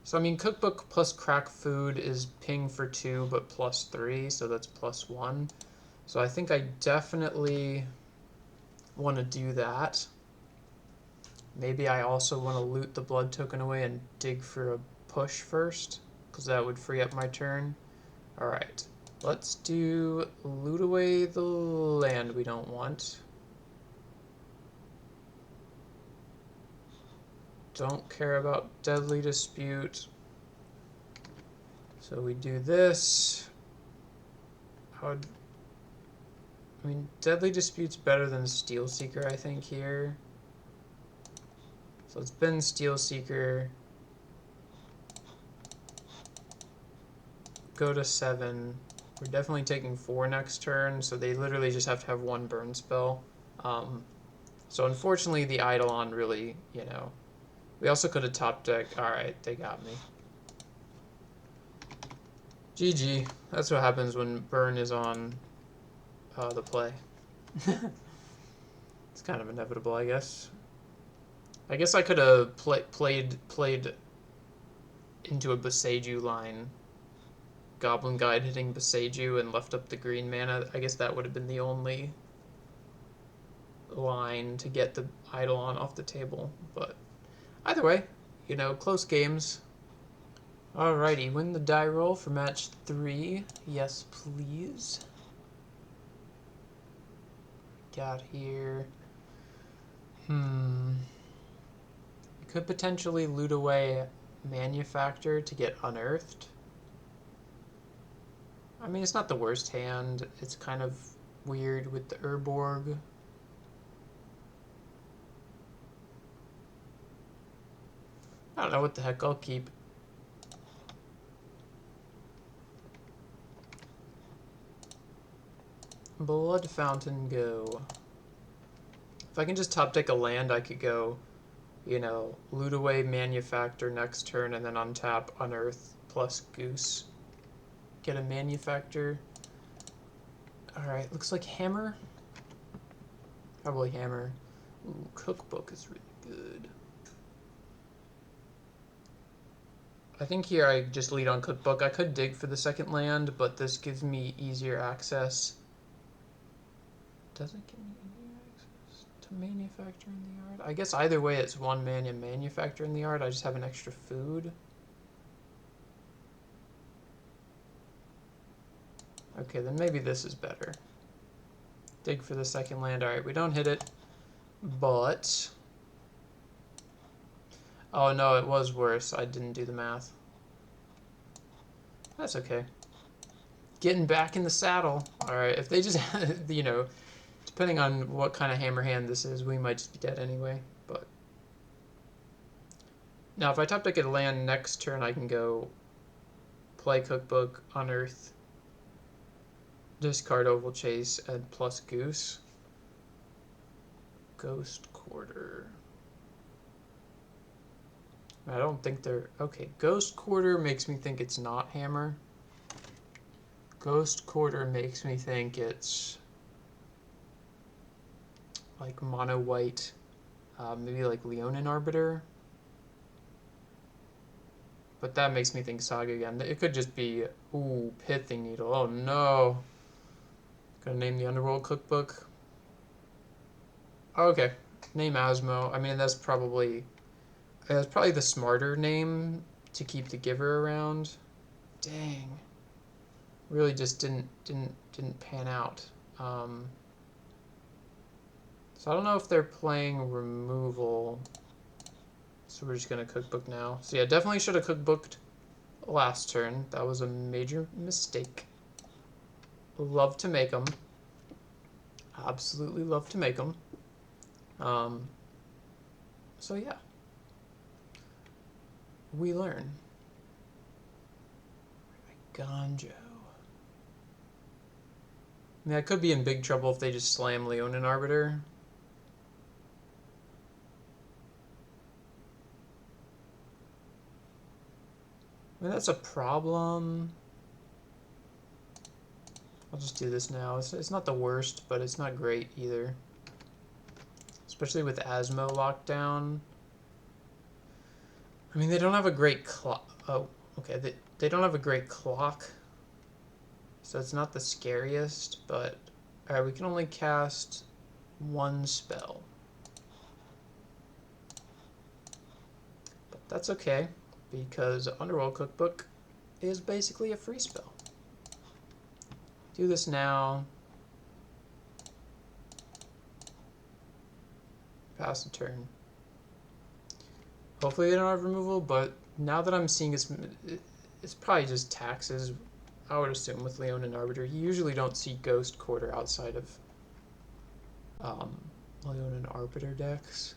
So I mean, Cookbook plus Crack Food is ping for 2, but plus 3, so that's plus 1. So I think I definitely want to do that. Maybe I also want to loot the blood token away and dig for a push first, because that would free up my turn. Alright, let's do loot away the land we don't want. Don't care about Deadly Dispute. So we do this. I mean, Deadly Dispute's better than Steel Seeker, I think, here. So let's bend Steel Seeker. Go to 7. We're definitely taking 4 next turn, so they literally just have to have 1 burn spell. So unfortunately, the Eidolon really, you know... We also could have top deck. Alright, they got me. GG. That's what happens when burn is on the play. It's kind of inevitable, I guess. I guess I could have played into a Boseiju line. Goblin Guide hitting Boseiju and left up the green mana. I guess that would have been the only line to get the Eidolon off the table, but either way, you know, close games. Alrighty, win the die roll for match 3. Yes, please. Got here. You could potentially loot away Manufacture to get unearthed. I mean, it's not the worst hand. It's kind of weird with the Urborg. I don't know what the heck, I'll keep. Blood Fountain, go. If I can just top deck a land, I could go, you know, loot away Manufacture next turn and then untap Unearth plus Goose. Get a Manufacture. Alright, looks like Hammer. Probably Hammer. Ooh, Cookbook is really good. I think here I just lead on Cookbook. I could dig for the second land, but this gives me easier access. Does it give me easier access to Manufacture in the yard? I guess either way it's 1 mana Manufacture in the yard. I just have an extra food. Okay, then maybe this is better. Dig for the second land. Alright, we don't hit it, but... Oh no, it was worse. I didn't do the math. That's okay. Getting back in the saddle. Alright, if they just, you know, depending on what kind of hammer hand this is, we might just be dead anyway, but... Now, if I top deck a land next turn, I can go play Cookbook, Unearth, discard Oval Chase, and plus Goose. Ghost Quarter. I don't think they're... Okay, Ghost Quarter makes me think it's not Hammer. Ghost Quarter makes me think it's like mono white, maybe like Leonin Arbiter. But that makes me think Saga again. It could just be, ooh, Pithing Needle. Oh no. Gonna name the Underworld Cookbook. Oh, okay, name Asmo. I mean, that's probably the smarter name to keep the giver around. Dang. Really just didn't pan out. So I don't know if they're playing removal. So we're just going to cookbook now. So yeah, definitely should have cookbooked last turn. That was a major mistake. Love to make them. Absolutely love to make them. So yeah. We learn. Ganjo. I mean, I could be in big trouble if they just slam Leonin Arbiter. I mean, that's a problem. I'll just do this now. It's not the worst, but it's not great either. Especially with Asmo locked down. I mean, they don't have a great clock. Oh, okay. They don't have a great clock. So it's not the scariest, but... Alright, we can only cast one spell. But that's okay, because Underworld Cookbook is basically a free spell. Do this now. Pass the turn. Hopefully they don't have removal, but now that I'm seeing it's probably just taxes. I would assume with Leonin Arbiter. You usually don't see Ghost Quarter outside of Leonin Arbiter decks.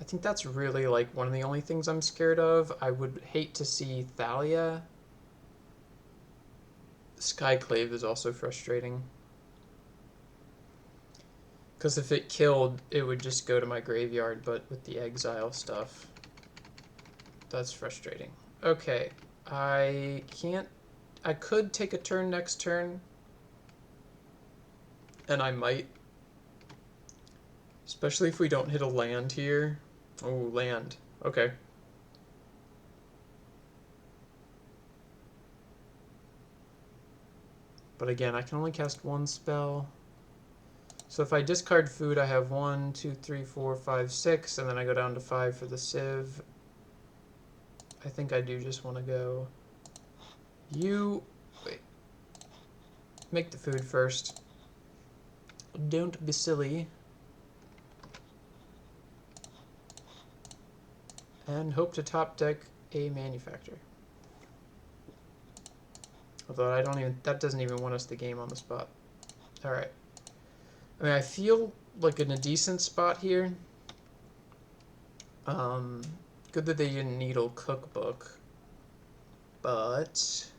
I think that's really like one of the only things I'm scared of. I would hate to see Thalia. Skyclave is also frustrating. Because if it killed, it would just go to my graveyard, but with the exile stuff, that's frustrating. Okay, I could take a turn next turn, and I might. Especially if we don't hit a land here. Oh, land. Okay. But again, I can only cast one spell. So if I discard food, I have 1, 2, 3, 4, 5, 6, and then I go down to 5 for the Sieve. I think I do just want to go... Wait. Make the food first. Don't be silly. And hope to top deck a Manufacturer. Although that doesn't even win us the game on the spot. Alright. I mean, I feel like in a decent spot here. Good that they didn't needle Cookbook. But...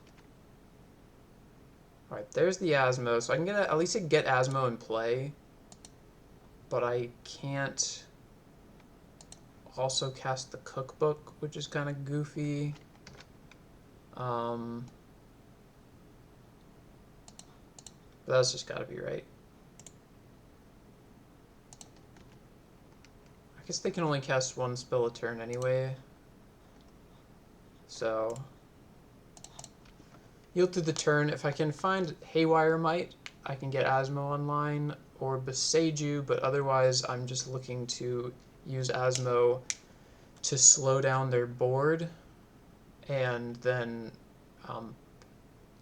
Alright, there's the Asmo. So I can at least get Asmo in play. But I can't also cast the Cookbook, which is kind of goofy. But that's just gotta be right. I guess they can only cast one spell a turn anyway. So, yield through the turn. If I can find Haywire Might, I can get Asmo online, or Beseiju, but otherwise I'm just looking to use Asmo to slow down their board, and then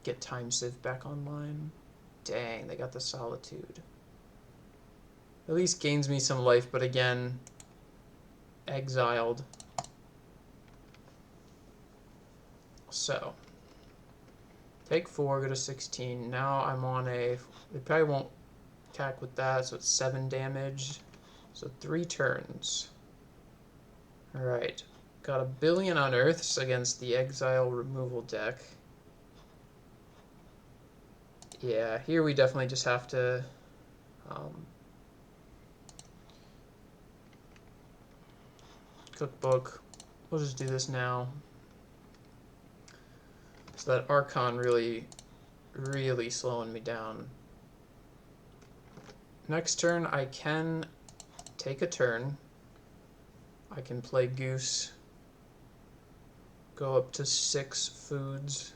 get Time Sieve back online. Dang, they got the Solitude. At least gains me some life, but again, exiled. So, take 4, go to 16. Now I'm on a... They probably won't attack with that, so it's 7 damage. So 3 turns. Alright. Got a billion unearths against the exile removal deck. Yeah, here we definitely just have to... Cookbook. We'll just do this now. So that Archon really slowing me down. Next turn I can take a turn. I can play Goose. Go up to 6 foods.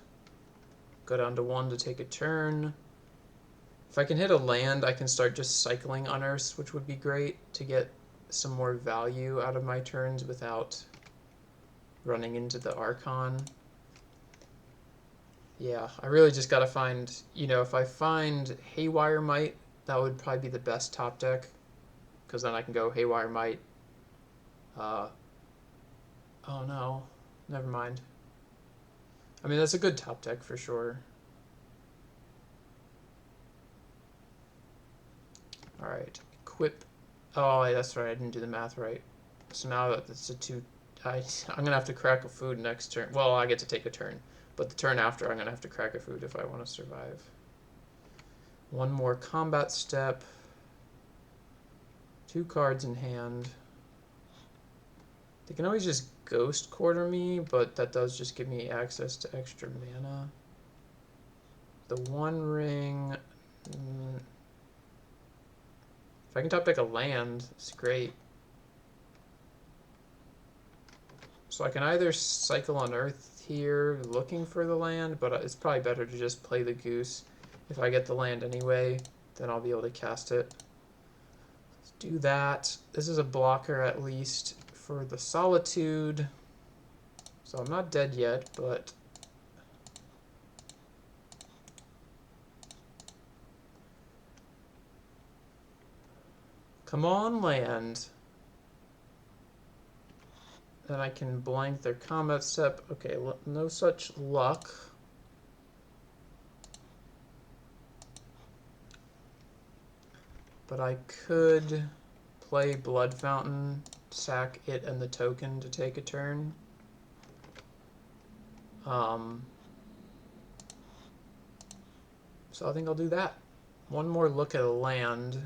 Go down to 1 to take a turn. If I can hit a land, I can start just cycling unearths, which would be great to get some more value out of my turns without running into the Archon. Yeah, I really just gotta find, you know, if I find Haywire Might, that would probably be the best top deck, because then I can go Haywire Might. Uh, oh no, never mind. I mean, that's a good top deck for sure. Alright, equip. Oh, yeah, that's right, I didn't do the math right. So now that it's a 2, I'm gonna have to crack a food next turn. Well, I get to take a turn, but the turn after I'm gonna have to crack a food if I want to survive. One more combat step. 2 cards in hand. They can always just Ghost Quarter me, but that does just give me access to extra mana. The One Ring. If I can top deck a land, it's great. So I can either cycle Unearth here looking for the land, but it's probably better to just play the Goose. If I get the land anyway, then I'll be able to cast it. Let's do that. This is a blocker at least for the Solitude. So I'm not dead yet, but come on, land. Then I can blank their combat step. Okay, no such luck. But I could play Blood Fountain, sack it and the token to take a turn. So I think I'll do that. One more look at a land.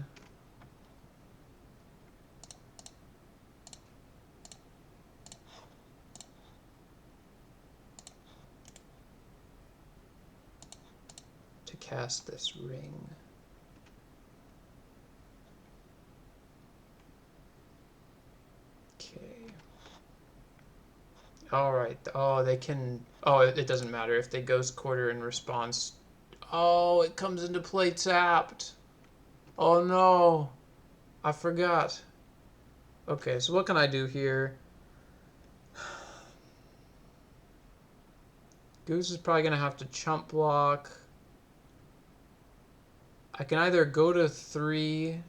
To cast this ring. Okay. Alright. Oh, they can... Oh, it doesn't matter. If they Ghost Quarter in response... Oh, it comes into play tapped. Oh no. I forgot. Okay, so what can I do here? Goose is probably going to have to chump block. I can either go to 3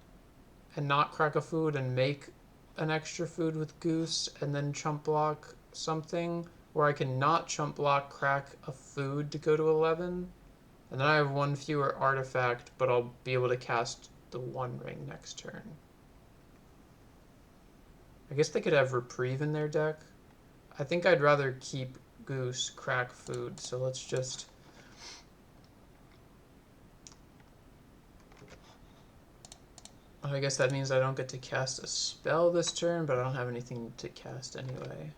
and not crack a food and make an extra food with Goose and then chump block something, or I can not chump block, crack a food to go to 11, and then I have 1 fewer artifact, but I'll be able to cast the One Ring next turn. I guess they could have Reprieve in their deck. I think I'd rather keep Goose, crack food, so let's just... I guess that means I don't get to cast a spell this turn, but I don't have anything to cast anyway.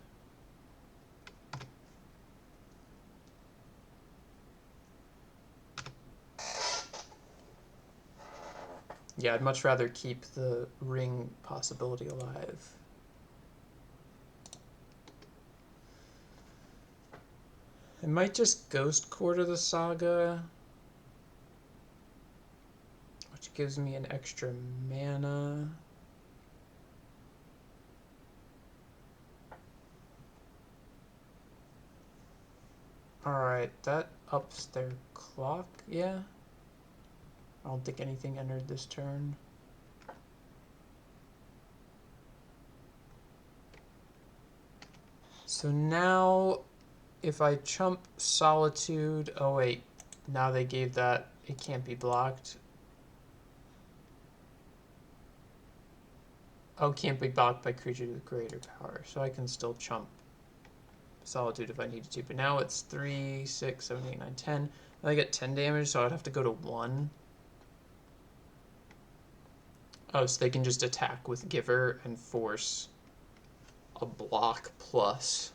Yeah, I'd much rather keep the ring possibility alive. I might just Ghost Quarter the Saga, which gives me an extra mana. Alright, that ups their clock, yeah? I don't think anything entered this turn. So now, if I chump Solitude... Oh wait, now they gave that, it can't be blocked. Oh, can't be blocked by creatures with greater power, so I can still chump Solitude if I needed to. But now it's 3, 6, 7, 8, 9, 10. I get 10 damage, so I'd have to go to 1. Oh, so they can just attack with Giver and force a block plus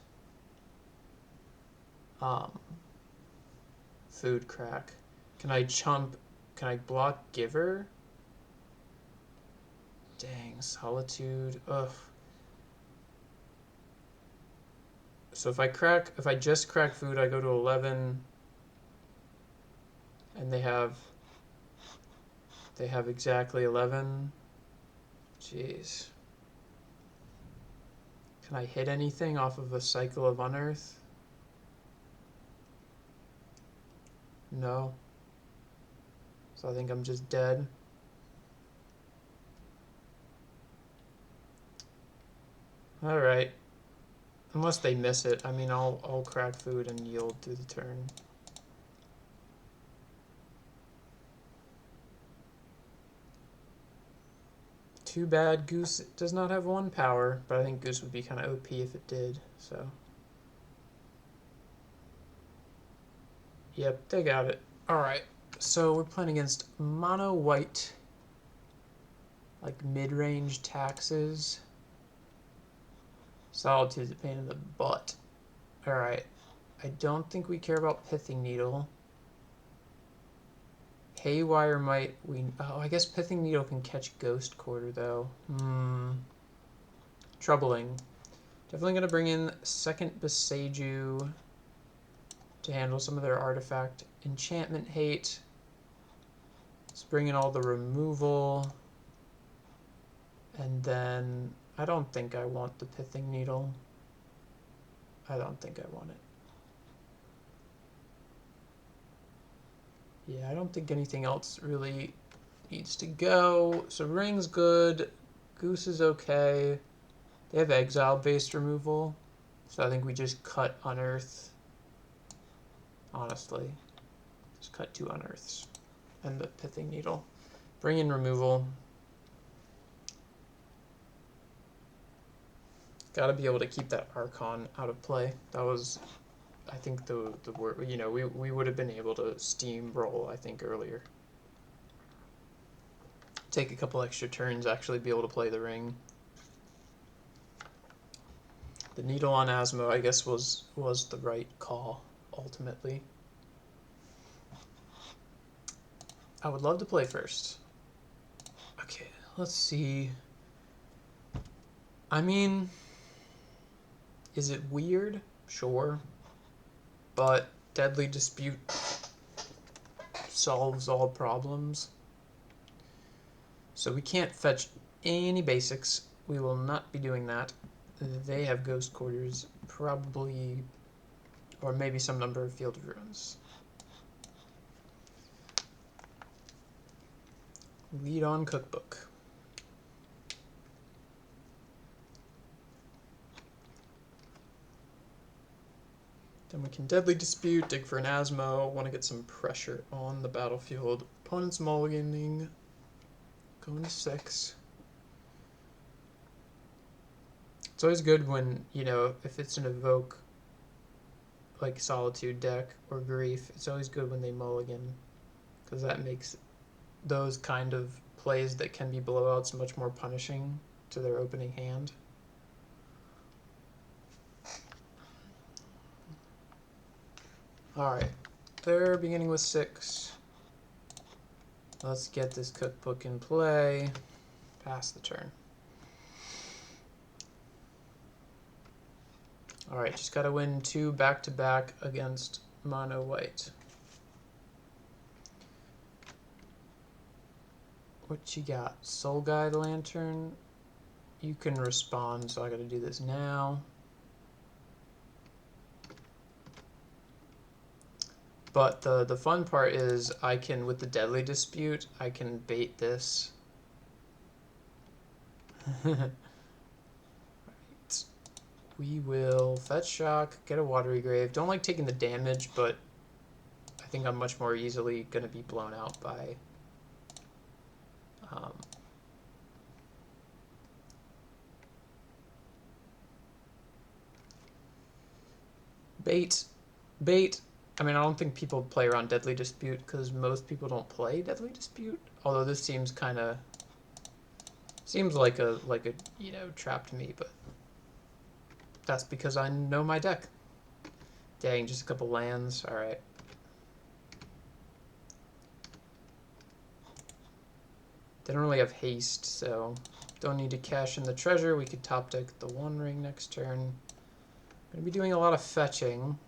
food crack. Can I block Giver? Dang, Solitude. Ugh. So if I just crack food, I go to 11, and they have exactly 11. Jeez. Can I hit anything off of a Cycle of Unearth? No. So I think I'm just dead. Alright. Unless they miss it. I mean, I'll crack food and yield through the turn. Too bad Goose does not have 1 power, but I think Goose would be kind of OP if it did, so. Yep, they got it. Alright, so we're playing against mono white. Like mid-range taxes. Solitude's a pain in the butt. Alright, I don't think we care about Pithing Needle. Haywire might we... Oh, I guess Pithing Needle can catch Ghost Quarter, though. Troubling. Definitely going to bring in second Beseiju to handle some of their artifact enchantment hate. Let's bring in all the removal. And then... I don't think I want the Pithing Needle. I don't think I want it. Yeah, I don't think anything else really needs to go. So Ring's good. Goose is okay. They have exile-based removal. So I think we just cut Unearth. Honestly. Just cut 2 Unearths. And the Pithing Needle. Bring in removal. Gotta be able to keep that Archon out of play. That was... I think the word, you know, we would have been able to steamroll, I think, earlier. Take a couple extra turns, actually be able to play the ring. The needle on Asmo, I guess, was the right call, ultimately. I would love to play first. Okay, let's see. I mean, is it weird? Sure. But Deadly Dispute solves all problems. So we can't fetch any basics. We will not be doing that. They have Ghost Quarters, probably, or maybe some number of Field of Ruins. Lead on Cookbook. Then we can Deadly Dispute, dig for an Asmo, want to get some pressure on the battlefield. Opponent's mulliganing, going to 6. It's always good when, you know, if it's an Evoke, like Solitude deck or Grief, it's always good when they mulligan, because that makes those kind of plays that can be blowouts much more punishing to their opening hand. Alright, they're beginning with 6. Let's get this cookbook in play. Pass the turn. Alright, just gotta win 2 back-to-back against mono white. What you got? Soul Guide Lantern? You can respond, so I gotta do this now. But the fun part is I can, with the Deadly Dispute, I can bait this. Right. We will Fetch Shock, get a Watery Grave. Don't like taking the damage, but I think I'm much more easily going to be blown out by... Bait. I mean, I don't think people play around Deadly Dispute because most people don't play Deadly Dispute. Although this seems kind of like a you know, trap to me, but that's because I know my deck. Dang, just a couple lands. All right. They don't really have haste, so don't need to cash in the treasure. We could top deck the 1 ring next turn. Gonna be doing a lot of fetching.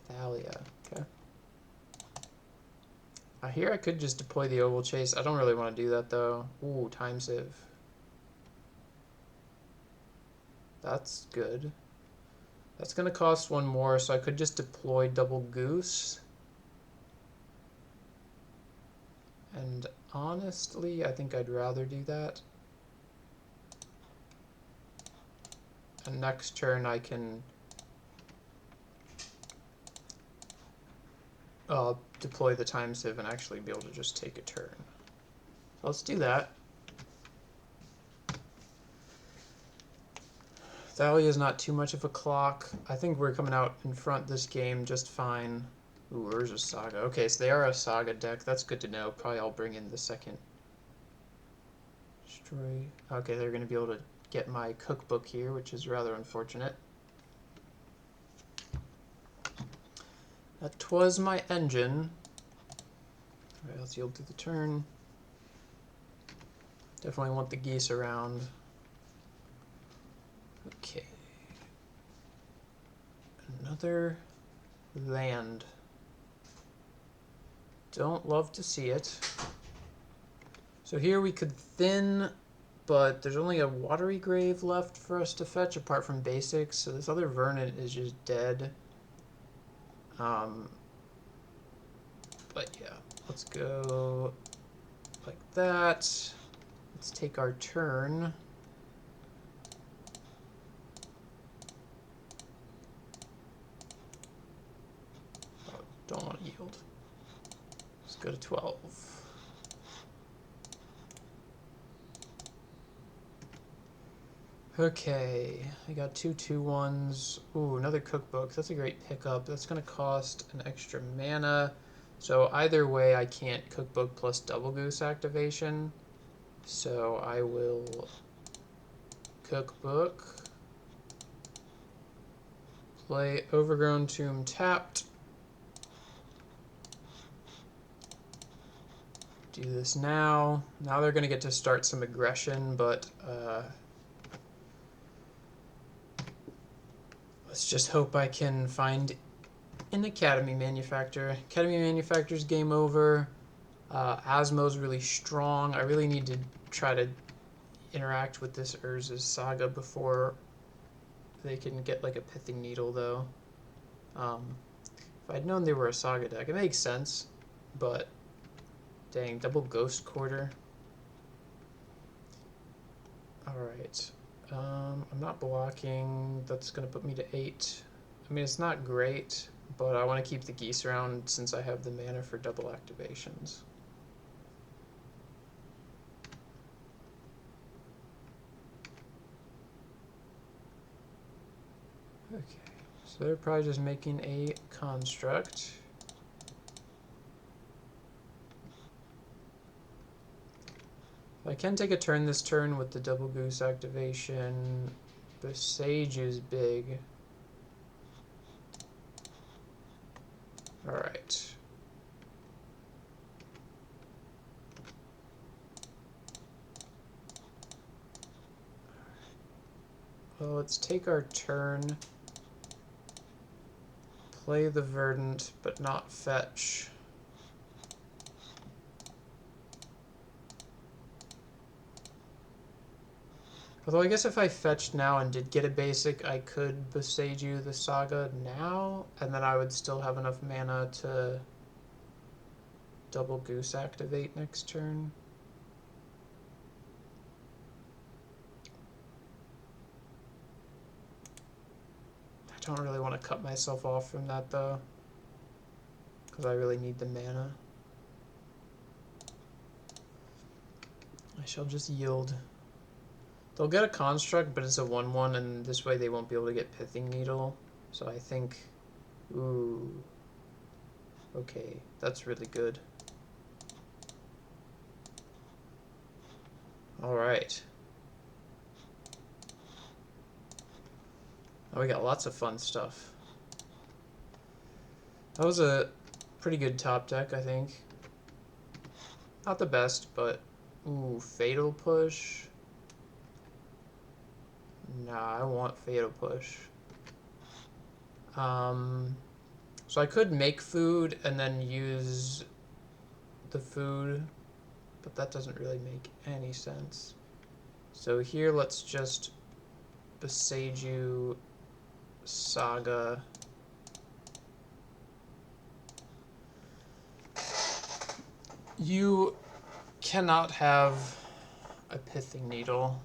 Thalia, okay. Here I could just deploy the Oval Chase. I don't really want to do that though. Ooh, Time Sieve. That's good. That's gonna cost 1 more, so I could just deploy Double Goose. honestly, I think I'd rather do that. And next turn I can deploy the time sieve and actually be able to just take a turn. So let's do that. Thalia is not too much of a clock. I think we're coming out in front this game just fine. Ooh, Urza's Saga. Okay, so they are a Saga deck. That's good to know. Probably I'll bring in the second. Destroy. Okay, they're going to be able to get my cookbook here, which is rather unfortunate. That was my engine. Alright, let's yield to the turn. Definitely want the geese around. Okay. Another land. Don't love to see it. So here we could thin, but there's only a watery grave left for us to fetch apart from basics, so this other Vernon is just dead. But yeah, let's go like that. Let's take our turn. Oh, don't want to yield. Let's go to 12. Okay, I got 2 2/1s. Ooh, another cookbook. That's a great pickup. That's going to cost an extra mana. So either way, I can't cookbook plus double goose activation. So I will cookbook, play Overgrown Tomb tapped. Do this now. Now they're going to get to start some aggression, but let's just hope I can find an Academy Manufacturer. Academy Manufacturer's game over. Asmo's really strong. I really need to try to interact with this Urza's Saga before they can get like a Pithing Needle, though. If I'd known they were a Saga deck, it makes sense, but dang, double Ghost Quarter. Alright. I'm not blocking. That's going to put me to 8. I mean, it's not great, but I want to keep the geese around since I have the mana for double activations. Okay, so they're probably just making a construct. I can take a turn this turn with the double goose activation. The Sage is big. Alright. Well, let's take our turn. Play the Verdant, but not fetch. Although I guess if I fetched now and did get a basic, I could Boseiju the Saga now, and then I would still have enough mana to double goose activate next turn. I don't really want to cut myself off from that though, because I really need the mana. I shall just yield. They'll get a construct, but it's a 1/1, and this way they won't be able to get Pithing Needle. So I think, ooh, okay, that's really good. All right. Oh, we got lots of fun stuff. That was a pretty good top deck, I think. Not the best, but ooh, Fatal Push. Nah, I want Fatal Push. So I could make food and then use the food, but that doesn't really make any sense. So here, let's just Boseiju Saga. You cannot have a pithing needle.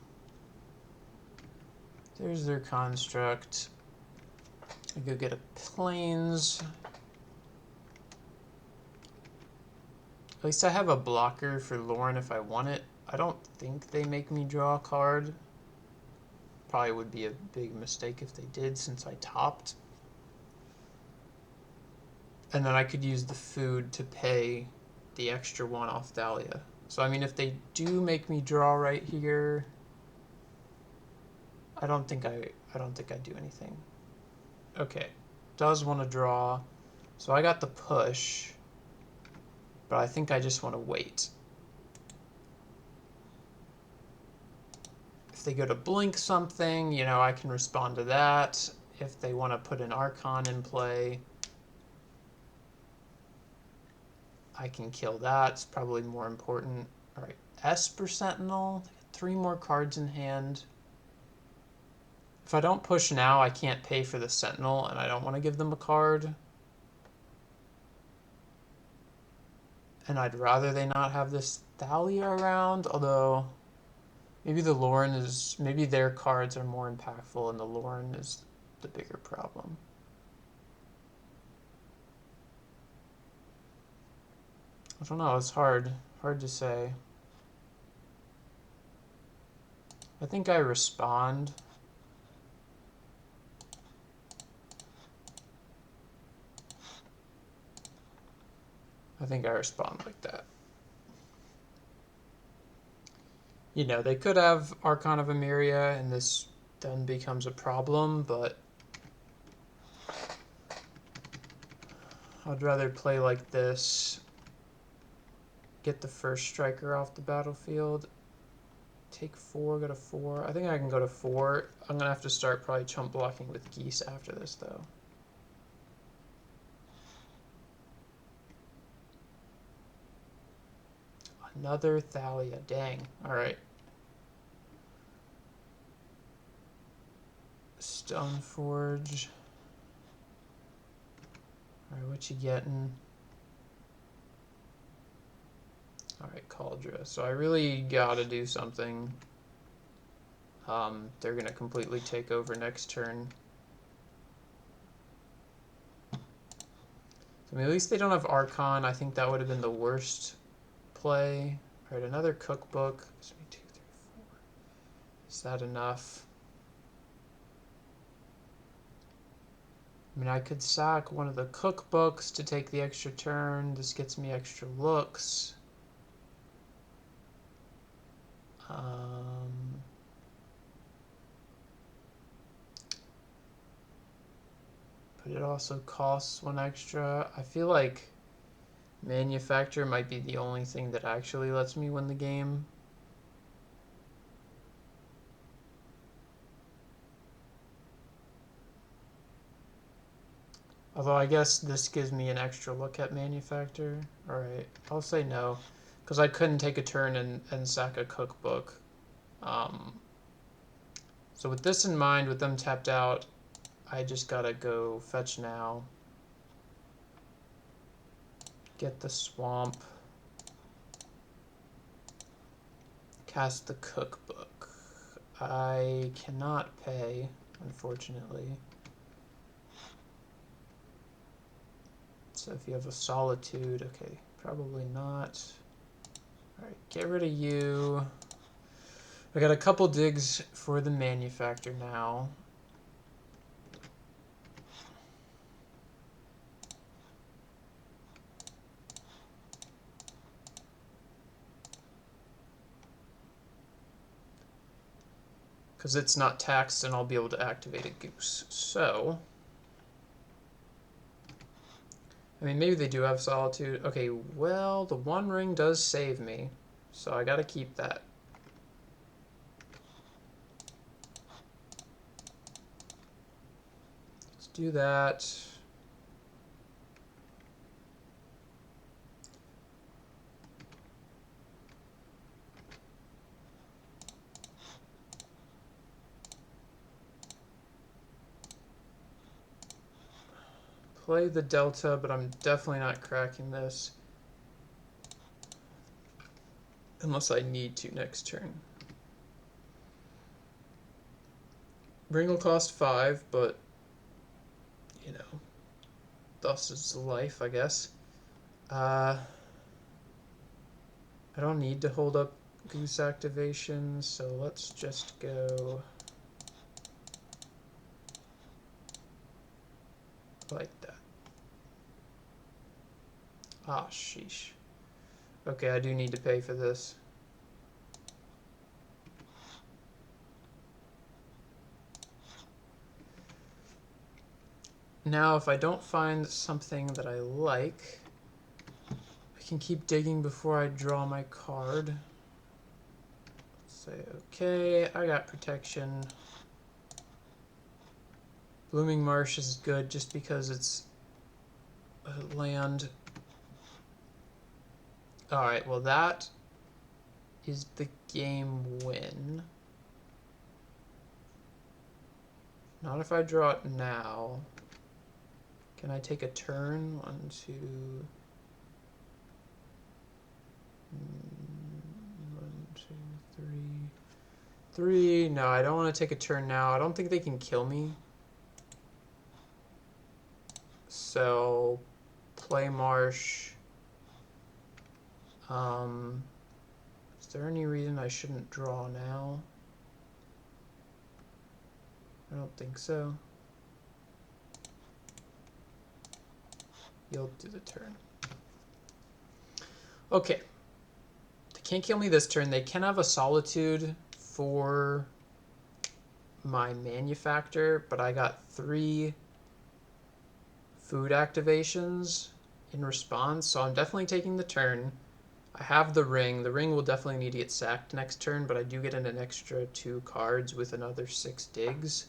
There's their construct. I go get a plains. At least I have a blocker for Lauren if I want it. I don't think they make me draw a card. Probably would be a big mistake if they did, since I topped. And then I could use the food to pay the extra one off Dahlia. So I mean, if they do make me draw right here, I don't think I do anything. Okay, does want to draw, so I got the push, but I think I just want to wait. If they go to blink something, you know, I can respond to that. If they want to put an Archon in play, I can kill that. It's probably more important. All right, Esper Sentinel. 3 more cards in hand. If I don't push now, I can't pay for the Sentinel, and I don't want to give them a card. And I'd rather they not have this Thalia around, although maybe the Lauren is, maybe their cards are more impactful and the Lauren is the bigger problem. I don't know, it's hard to say. I think I respond. I think I respond like that. You know, they could have Archon of Emeria and this then becomes a problem, but I'd rather play like this. Get the first striker off the battlefield. Take 4, go to 4. I think I can go to 4. I'm going to have to start probably chump blocking with geese after this, though. Another Thalia. Dang. Alright. Stoneforge. Alright, what you getting? Alright, Cauldra. So I really gotta do something. They're gonna completely take over next turn. I mean, at least they don't have Archon. I think that would have been the worst play. Alright, another cookbook. 2, 3, 4. Is that enough? I mean, I could sack one of the cookbooks to take the extra turn. This gets me extra looks. But it also costs 1 extra. I feel like Manufacture might be the only thing that actually lets me win the game. Although I guess this gives me an extra look at Manufacture. Alright, I'll say no. Because I couldn't take a turn and sack a cookbook. So with this in mind, with them tapped out, I just gotta go fetch now. Get the swamp. Cast the cookbook. I cannot pay, unfortunately. So if you have a Solitude, okay, probably not. Alright, get rid of you. I got a couple digs for the Manufacture now. Because it's not taxed and I'll be able to activate a goose. So, I mean, maybe they do have Solitude. Okay, well, the One Ring does save me, so I gotta keep that. Let's do that. Play the Delta, but I'm definitely not cracking this. Unless I need to next turn. Ring will cost 5, but, you know, thus is life, I guess. I don't need to hold up Goose activation, so let's just go like that. Ah, sheesh. Okay, I do need to pay for this. Now, if I don't find something that I like, I can keep digging before I draw my card. Say, okay, I got protection. Blooming Marsh is good just because it's a land. Alright, well that is the game win. Not if I draw it now. Can I take a turn? 1, 2... 1, 2, 3... 3... No, I don't want to take a turn now. I don't think they can kill me. So, play Marsh. Is there any reason I shouldn't draw now? I don't think so. You'll do the turn. Okay. They can't kill me this turn. They can have a Solitude for my Manufactor, but I got 3 food activations in response, so I'm definitely taking the turn. I have the ring. The ring will definitely need to get sacked next turn, but I do get an extra 2 cards with another 6 digs.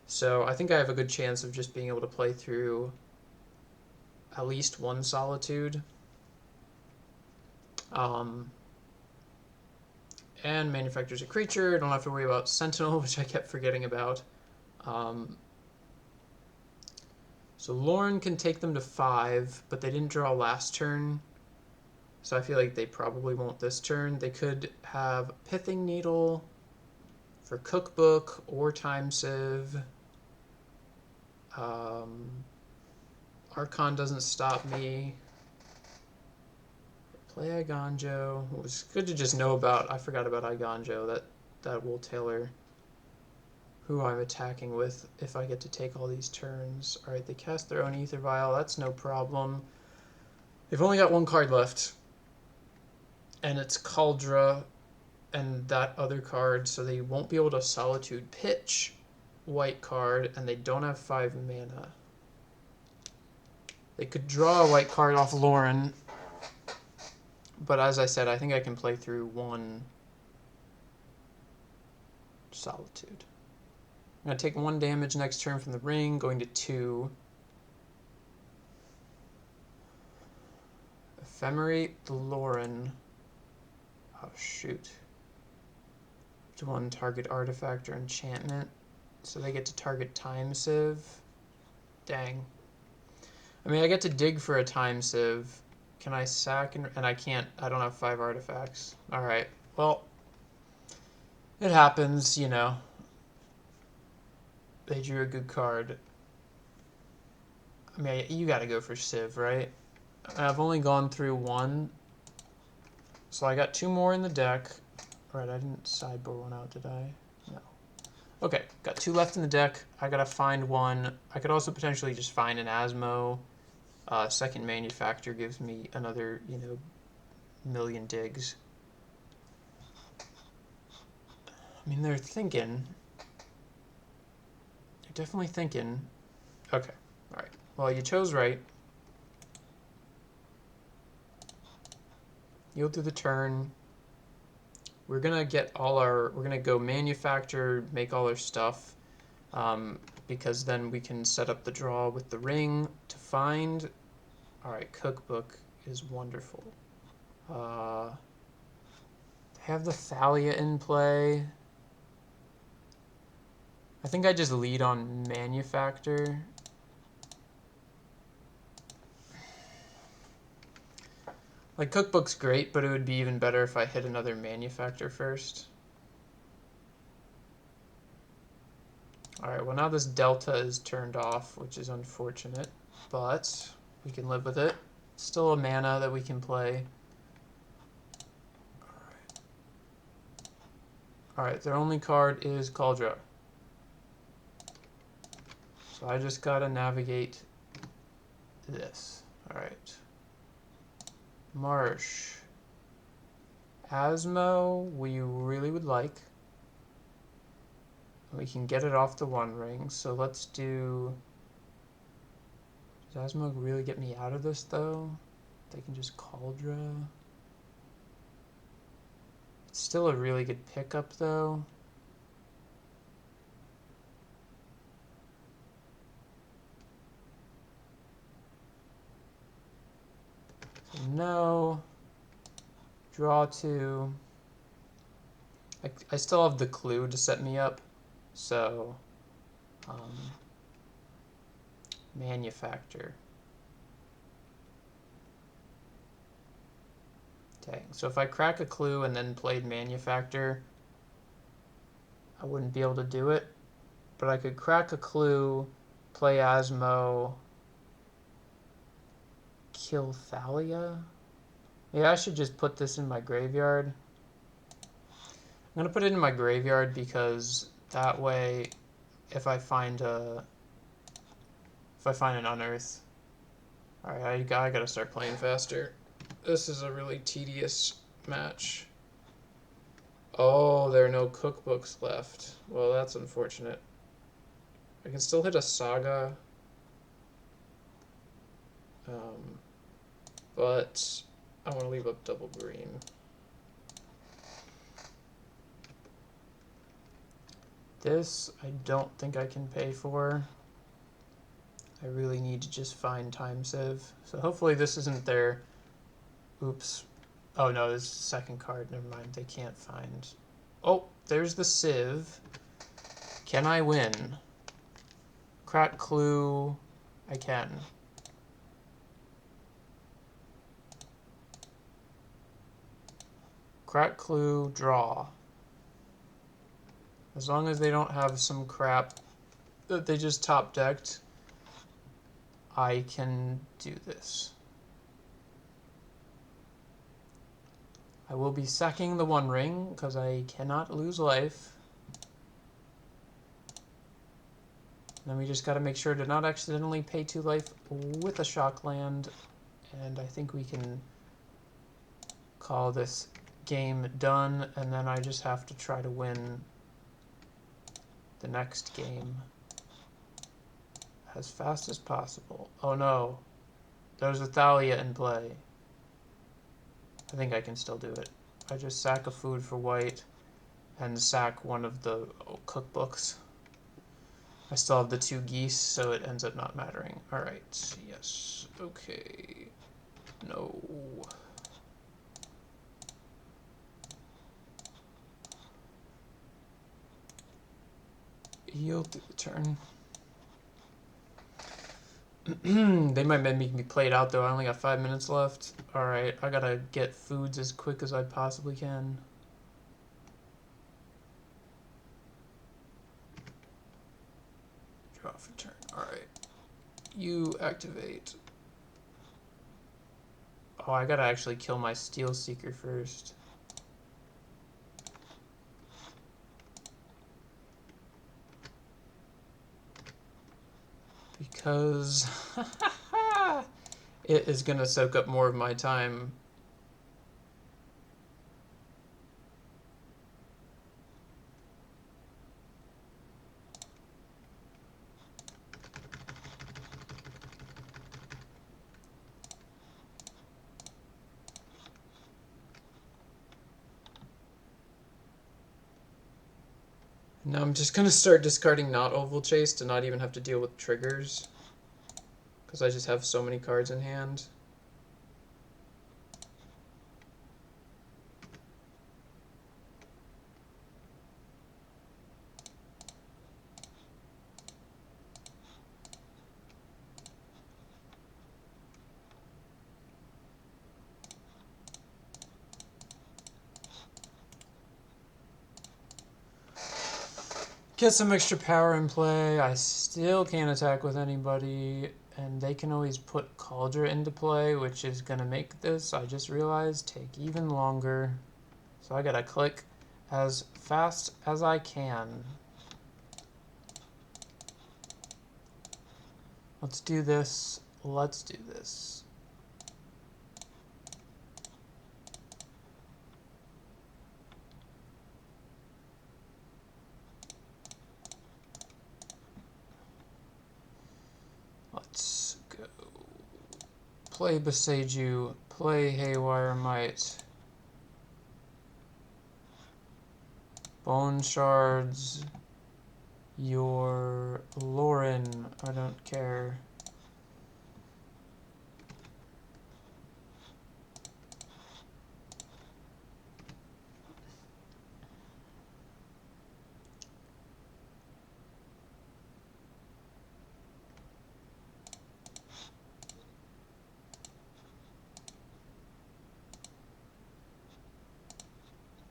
So I think I have a good chance of just being able to play through at least 1 Solitude. And Manufacture's a creature. I don't have to worry about Sentinel, which I kept forgetting about. So Lauren can take them to 5, but they didn't draw last turn. So I feel like they probably won't this turn. They could have Pithing Needle for Cookbook or Time Sieve. Archon doesn't stop me. Play Iganjo. It was good to just know about. I forgot about Iganjo. That will tailor who I'm attacking with if I get to take all these turns. Alright, they cast their own Ether Vial. That's no problem. They've only got 1 card left. And it's Cauldra and that other card, so they won't be able to Solitude Pitch white card, and they don't have 5 mana. They could draw a white card off Lauren, but as I said, I think I can play through 1 Solitude. I'm going to take 1 damage next turn from the ring, going to 2. Ephemerate Lauren. Oh, shoot. To 1 target artifact or enchantment. So they get to target Time Sieve. Dang. I mean, I get to dig for a Time Sieve. Can I sack and I can't. I don't have 5 artifacts. Alright. Well, it happens, you know. They drew a good card. I mean, you gotta go for Civ, right? I've only gone through 1. So I got 2 more in the deck. Right, I didn't sideboard 1 out, did I? No. Okay, got 2 left in the deck. I gotta find 1. I could also potentially just find an Asmo. Second Manufacture gives me another, you know, 1,000,000 digs. I mean, they're thinking. They're definitely thinking. Okay, alright. Well, you chose right. You'll do the turn. We're gonna get all our. We're gonna go Manufacture, make all our stuff, because then we can set up the draw with the ring to find. All right, Cookbook is wonderful. They have the Thalia in play. I think I just lead on Like, cookbook's great, but it would be even better if I hit another manufactor first. Alright, well now this delta is turned off, which is unfortunate, but we can live with it. Still a mana that we can play. Alright, their only card is Cauldron. So I just gotta navigate this. Alright. Marsh. Asmo, we really would like. We can get it off the One Ring, so let's do... Does Asmo really get me out of this, though? They can just Cauldron. It's still a really good pickup, though. So no. Draw 2. I still have the clue to set me up, so manufacture. Dang. So if I crack a clue and then played manufactor, I wouldn't be able to do it. But I could crack a clue, play Asmo, kill Thalia. Yeah, I should just put this in my graveyard. I'm gonna put it in my graveyard because that way, if I find an unearth, all right, I gotta start playing faster. This is a really tedious match. Oh, there are no cookbooks left. Well, that's unfortunate. I can still hit a saga, but I want to leave up double green. This I don't think I can pay for. I really need to just find time sieve. So hopefully this isn't their... Oops. Oh no, this is the second card. Never mind, they can't find... Oh, there's the sieve. Can I win? Crack clue. I can. Crack clue, draw. As long as they don't have some crap that they just top decked, I can do this. I will be sacking the One Ring because I cannot lose life. Then we just got to make sure to not accidentally pay 2 life with a shock land, and I think we can call this game done, and then I just have to try to win the next game as fast as possible. Oh no, there's a Thalia in play. I think I can still do it. I just sack a food for white and sack one of the cookbooks. I still have the 2 geese, so it ends up not mattering. Alright, yes, okay, no. Yield through the turn. They might make me play it out though. I only got 5 minutes left. Alright, I gotta get foods as quick as I possibly can. Draw for turn. Alright. You activate. Oh, I gotta actually kill my Steel Seeker first. Because it is going to soak up more of my time. Now I'm just going to start discarding not Oval Chase to not even have to deal with triggers, because I just have so many cards in hand. Get some extra power in play. I still can't attack with anybody, and they can always put Cauldron into play, which is gonna make this, I just realized, take even longer. So I gotta click as fast as I can. Let's do this. Let's do this. Let's go. Play Beseiju. Play Haywire Might. Bone Shards. Your Lauren. I don't care.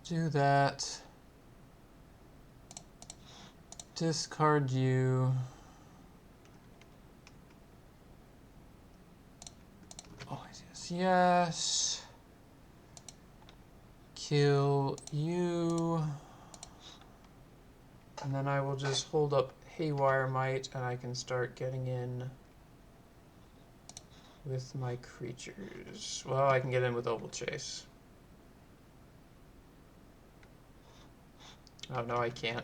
Do that. Discard you. Oh, yes, yes. Kill you. And then I will just hold up Haywire Might and I can start getting in with my creatures. Well, I can get in with Oval Chase. Oh, no, I can't.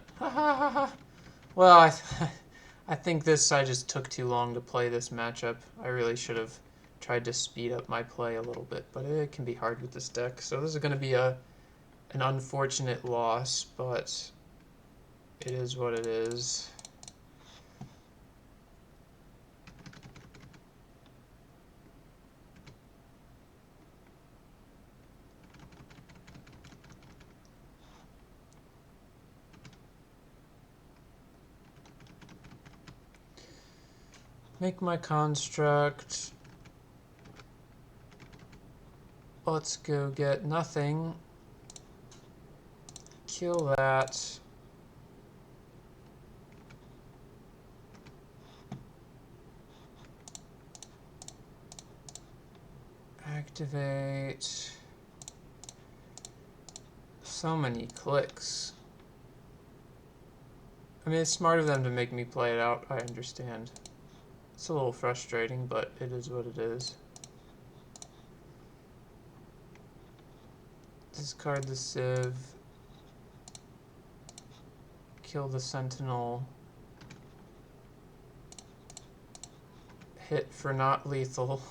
Well, I think this, I just took too long to play this matchup. I really should have tried to speed up my play a little bit, but it can be hard with this deck. So this is going to be an unfortunate loss, but it is what it is. Make my construct. Let's go get nothing. Kill that. Activate. So many clicks. I mean, it's smart of them to make me play it out, I understand. It's a little frustrating, but it is what it is. Discard the Sieve. Kill the Sentinel. Hit for not lethal.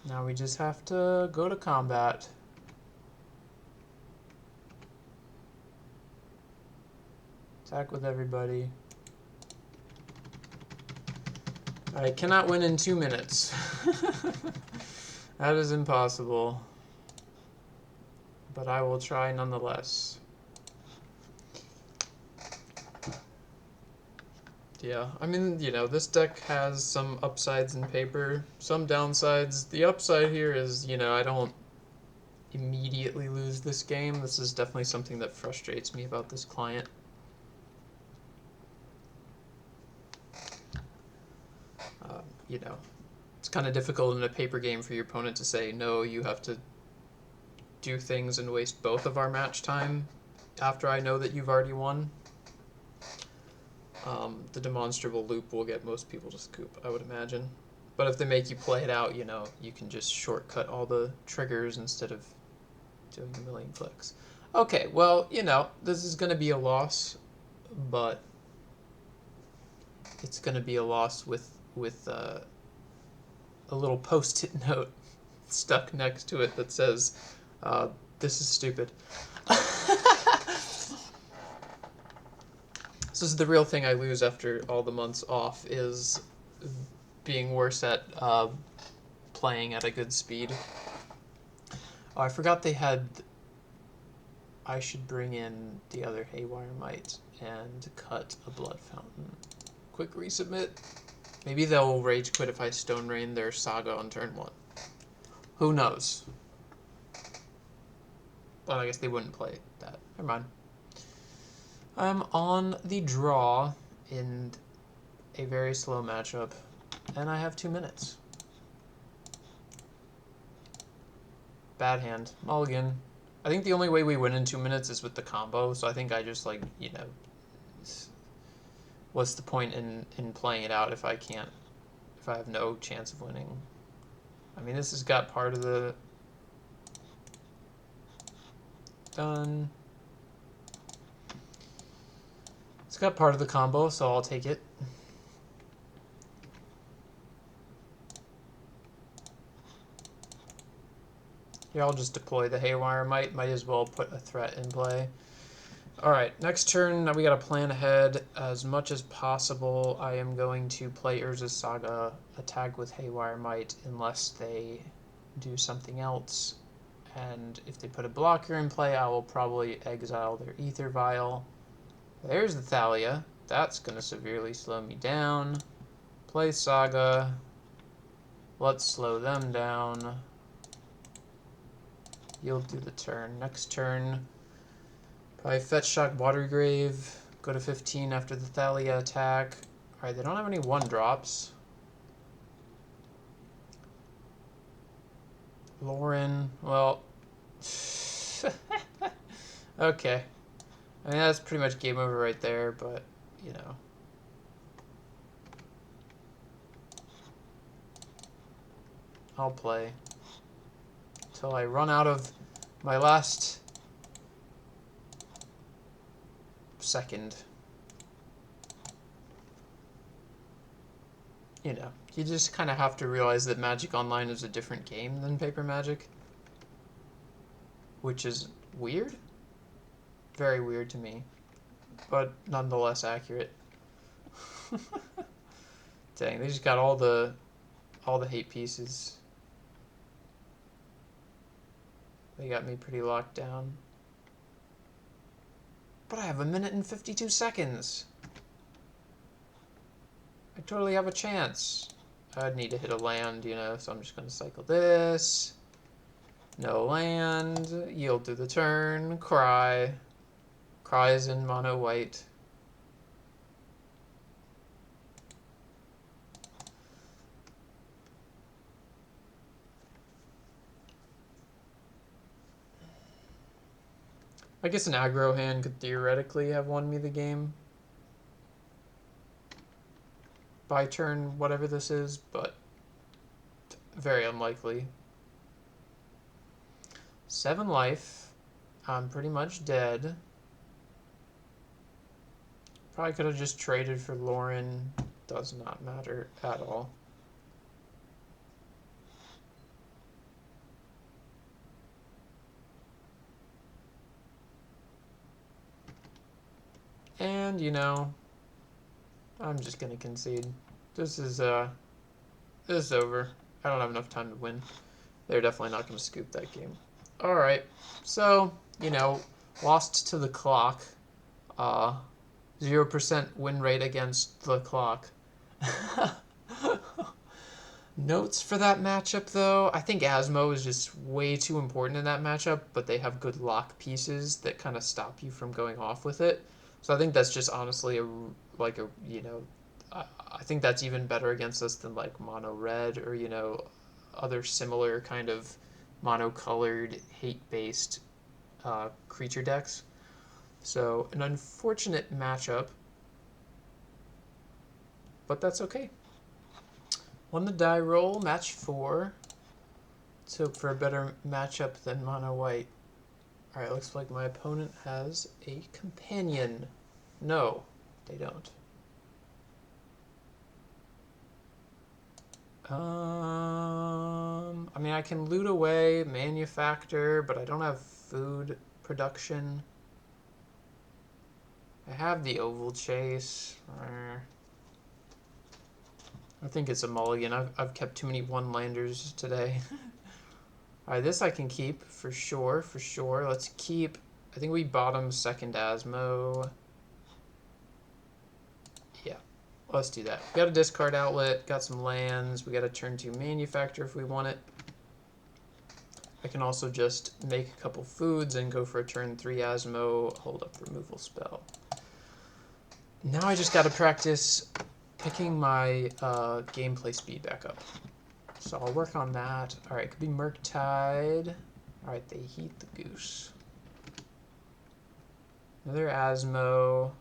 Now we just have to go to combat. Attack with everybody. I cannot win in 2 minutes. That is impossible. But I will try nonetheless. Yeah, I mean, you know, this deck has some upsides in paper, some downsides. The upside here is, you know, I don't immediately lose this game. This is definitely something that frustrates me about this client. You know, it's kind of difficult in a paper game for your opponent to say, no, you have to do things and waste both of our match time after I know that you've already won. The demonstrable loop will get most people to scoop, I would imagine. But if they make you play it out, you know, you can just shortcut all the triggers instead of doing a million clicks. Okay, well, you know, this is going to be a loss, but it's going to be a loss with a little post-it note stuck next to it that says, this is stupid. This is the real thing I lose after all the months off, is being worse at playing at a good speed. Oh, I forgot they had... I should bring in the other Haywire Might and cut a Blood Fountain. Quick resubmit. Maybe they'll rage quit if I Stone Rain their Saga on turn 1. Who knows? But I guess they wouldn't play that. Never mind. I'm on the draw in a very slow matchup, and I have 2 minutes. Bad hand. Mulligan. I think the only way we win in 2 minutes is with the combo, so I think I just, like, you know, what's the point in playing it out if I have no chance of winning? I mean, this has got part of the... Done. It's got part of the combo, so I'll take it. Here, I'll just deploy the Haywire Might. Might as well put a threat in play. Alright, next turn, we gotta plan ahead as much as possible. I am going to play Urza's Saga, attack with Haywire Might, unless they do something else. And if they put a blocker in play, I will probably exile their Ether Vial. There's the Thalia. That's gonna severely slow me down. Play Saga. Let's slow them down. You'll do the turn. Next turn, probably Fetch Shock Watergrave. Go to 15 after the Thalia attack. Alright, they don't have any 1-drops. Lauren, well... okay. I mean, that's pretty much game over right there, but, you know. I'll play until I run out of my last second. You know, you just kind of have to realize that Magic Online is a different game than Paper Magic, which is weird. Very weird to me, but nonetheless accurate. Dang, they just got all the hate pieces. They got me pretty locked down. But I have 1 minute and 52 seconds. I totally have a chance. I'd need to hit a land, you know, so I'm just going to cycle this. No land. Yield to the turn. Cry. Cry is in mono white. I guess an aggro hand could theoretically have won me the game by turn whatever this is, but very unlikely. 7 life. I'm pretty much dead. Probably could have just traded for Lauren. Does not matter at all. And, you know, I'm just going to concede. This is over. I don't have enough time to win. They're definitely not going to scoop that game. Alright, so, you know, lost to the clock. 0% win rate against the clock. Notes for that matchup, though. I think Asmo is just way too important in that matchup, but they have good lock pieces that kind of stop you from going off with it. So I think that's just honestly I think that's even better against us than like mono red or, you know, other similar kind of mono-colored hate-based creature decks. So an unfortunate matchup, but that's okay. Won the die roll, match 4. Let's hope for a better matchup than mono white. Alright, looks like my opponent has a companion. No, they don't. I mean, I can loot away, manufacture, but I don't have food production. I have the Oval Chase. I think it's a mulligan. I've kept too many one-landers today. Alright, this I can keep for sure, for sure. Let's keep... I think we bottom second Asmo. Yeah. let's do that. We got a discard outlet, got some lands, we got a turn 2 manufacture if we want it. I can also just make a couple foods and go for a turn 3 Asmo, hold up removal spell. Now I just gotta practice picking my gameplay speed back up. So I'll work on that. Alright, could be Murktide. Alright, they heat the goose. Another Asmo.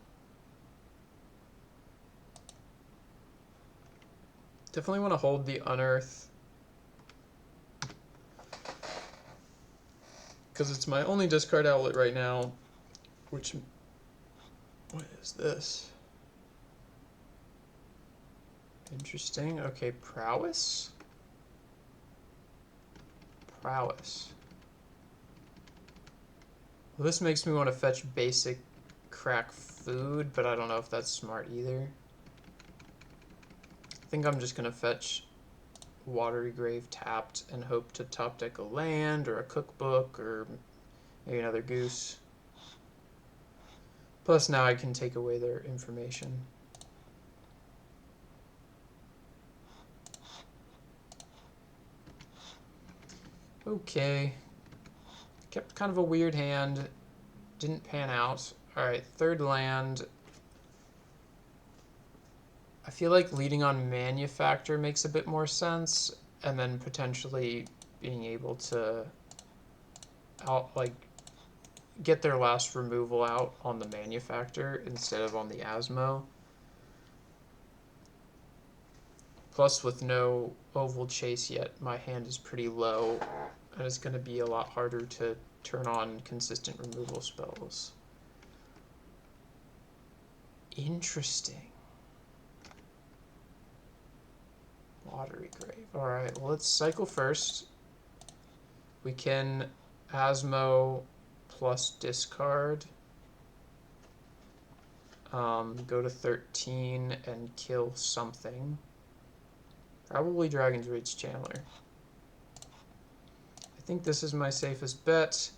Definitely want to hold the Unearth, because it's my only discard outlet right now, which... What is this? Interesting. Okay, Prowess? Prowess. Well, this makes me want to fetch basic crack food, but I don't know if that's smart either. I think I'm just going to fetch Watery Grave tapped and hope to top deck a land or a cookbook or maybe another goose. Plus now I can take away their information. Okay. Kept kind of a weird hand. Didn't pan out. Alright, third land. I feel like leading on Manufacture makes a bit more sense, and then potentially being able to get their last removal out on the Manufacture instead of on the Asmo. Plus, with no Oval Chase yet, my hand is pretty low, and it's going to be a lot harder to turn on consistent removal spells. Interesting. Watery Grave. Alright, well, let's cycle first. We can Asmo plus discard. Go to 13 and kill something. Probably Dragon's Rage Channeler. I think this is my safest bet.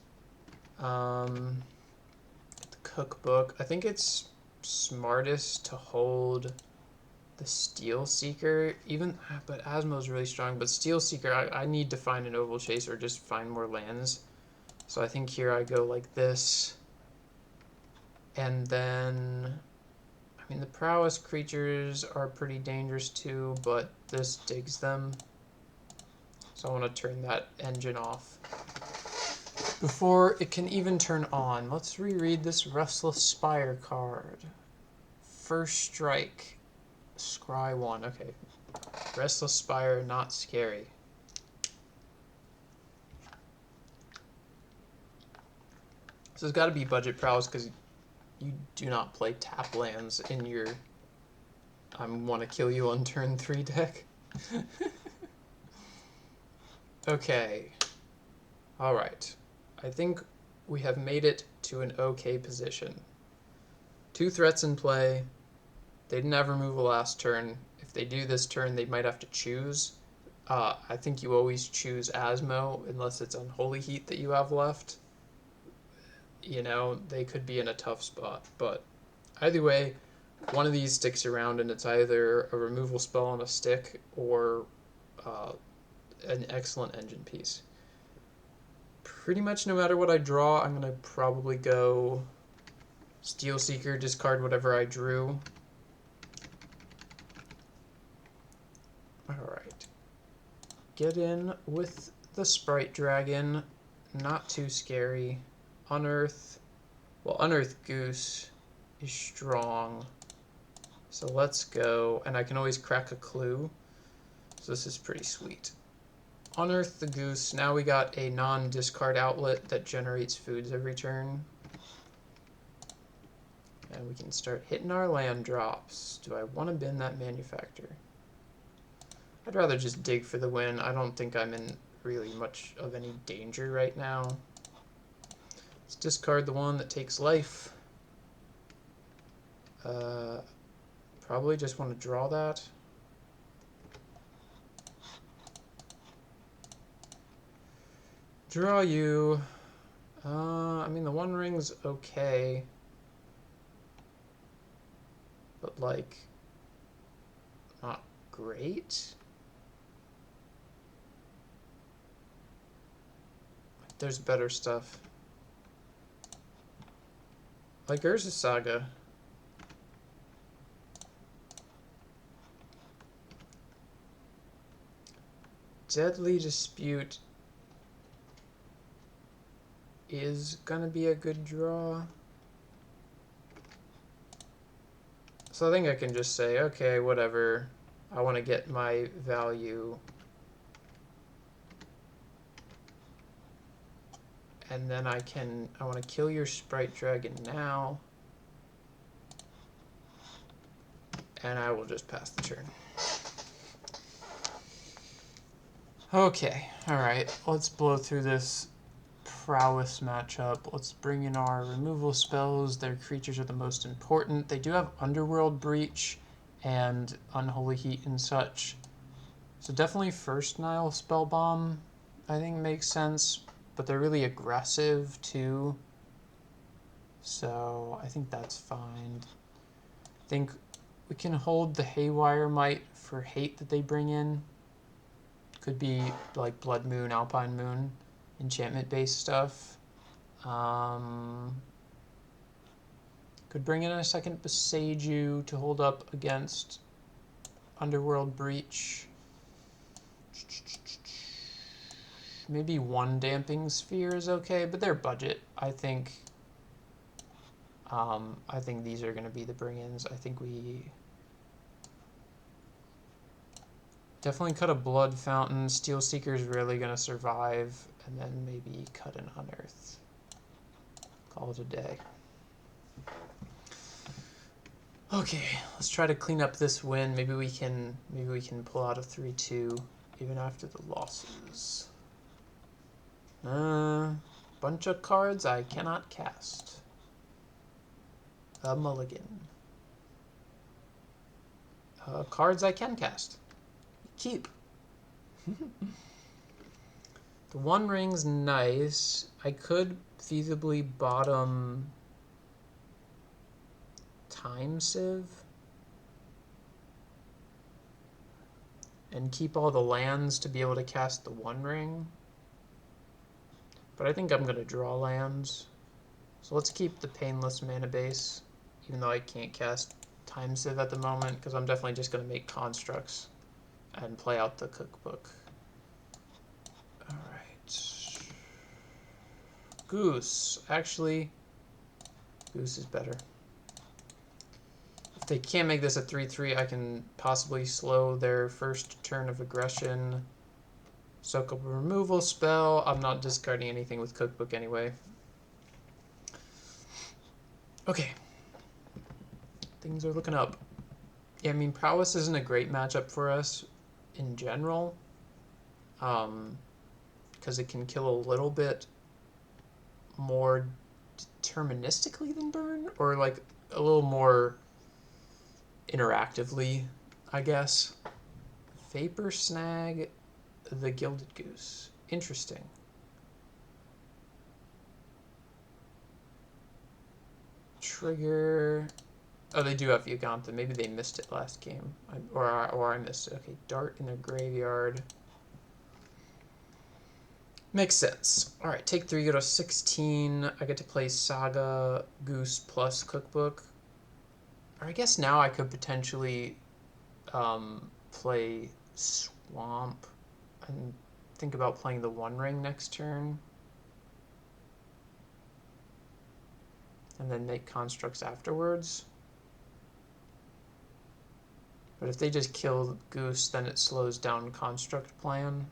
The cookbook. I think it's smartest to hold the Steel Seeker, but Asmo's really strong. But Steel Seeker, I need to find an Oval Chase or just find more lands. So I think here I go like this. And then, I mean, the Prowess creatures are pretty dangerous too, but this digs them. So I want to turn that engine off before it can even turn on. Let's reread this Restless Spire card. First strike. Scry 1, okay. Restless Spire, not scary. This has got to be budget Prowess because you do not play tap lands in your I want to kill you on turn 3 deck. Okay. Alright. I think we have made it to an okay position. 2 threats in play. They didn't have removal last turn. If they do this turn, they might have to choose. I think you always choose Asmo unless it's Unholy Heat that you have left. You know, they could be in a tough spot. But either way, one of these sticks around and it's either a removal spell on a stick or an excellent engine piece. Pretty much no matter what I draw, I'm going to probably go Steel Seeker, discard whatever I drew. Alright. Get in with the Sprite Dragon. Not too scary. Unearth. Well, Unearth Goose is strong. So let's go. And I can always crack a clue. So this is pretty sweet. Unearth the Goose. Now we got a non-discard outlet that generates foods every turn. And we can start hitting our land drops. Do I want to bin that Manufacture? I'd rather just dig for the win. I don't think I'm in really much of any danger right now. Let's discard the one that takes life. Probably just want to draw that. Draw you. I mean, the One Ring's okay. But, like, not great. There's better stuff. Like Urza Saga. Deadly Dispute is gonna be a good draw. So I think I can just say, okay, whatever. I want to get my value. And then I want to kill your Sprite Dragon now. And I will just pass the turn. Okay, alright, let's blow through this Prowess matchup. Let's bring in our removal spells. Their creatures are the most important. They do have Underworld Breach and Unholy Heat and such. So definitely First Nile Spellbomb, I think makes sense. But they're really aggressive too. So I think that's fine. I think we can hold the Haywire Might for hate that they bring in. Could be like Blood Moon, Alpine Moon, enchantment-based stuff. Could bring in a second Beseiju to hold up against Underworld Breach. Maybe one Damping Sphere is okay, but their budget, I think these are going to be the bring-ins. I think we definitely cut a Blood Fountain. Steel Seeker is really going to survive, and then maybe cut an Unearth. Call it a day. Okay, let's try to clean up this win. Maybe we can pull out a 3-2 even after the losses. Bunch of cards I cannot cast. A mulligan. Cards I can cast. Keep. The One Ring's nice. I could feasibly bottom Time Sieve and keep all the lands to be able to cast the One Ring. But I think I'm going to draw lands. So let's keep the Painless Mana Base, even though I can't cast Time Sieve at the moment, because I'm definitely just going to make constructs and play out the cookbook. Alright. Goose. Actually, Goose is better. If they can't make this a 3-3, I can possibly slow their first turn of aggression. Soak up a removal spell. I'm not discarding anything with cookbook anyway. Okay. Things are looking up. Yeah, I mean, Prowess isn't a great matchup for us in general. Because it can kill a little bit more deterministically than Burn, or like a little more interactively, I guess. Vapor Snag the Gilded Goose. Interesting. Trigger. Oh, they do have Yugantha. Maybe they missed it last game. Or I missed it. Okay, Dart in their graveyard. Makes sense. Alright, take 3, go to 16. I get to play Saga, Goose, plus Cookbook. Or I guess now I could potentially play Swamp and think about playing the One Ring next turn. And then make constructs afterwards. But if they just kill Goose, then it slows down construct plan.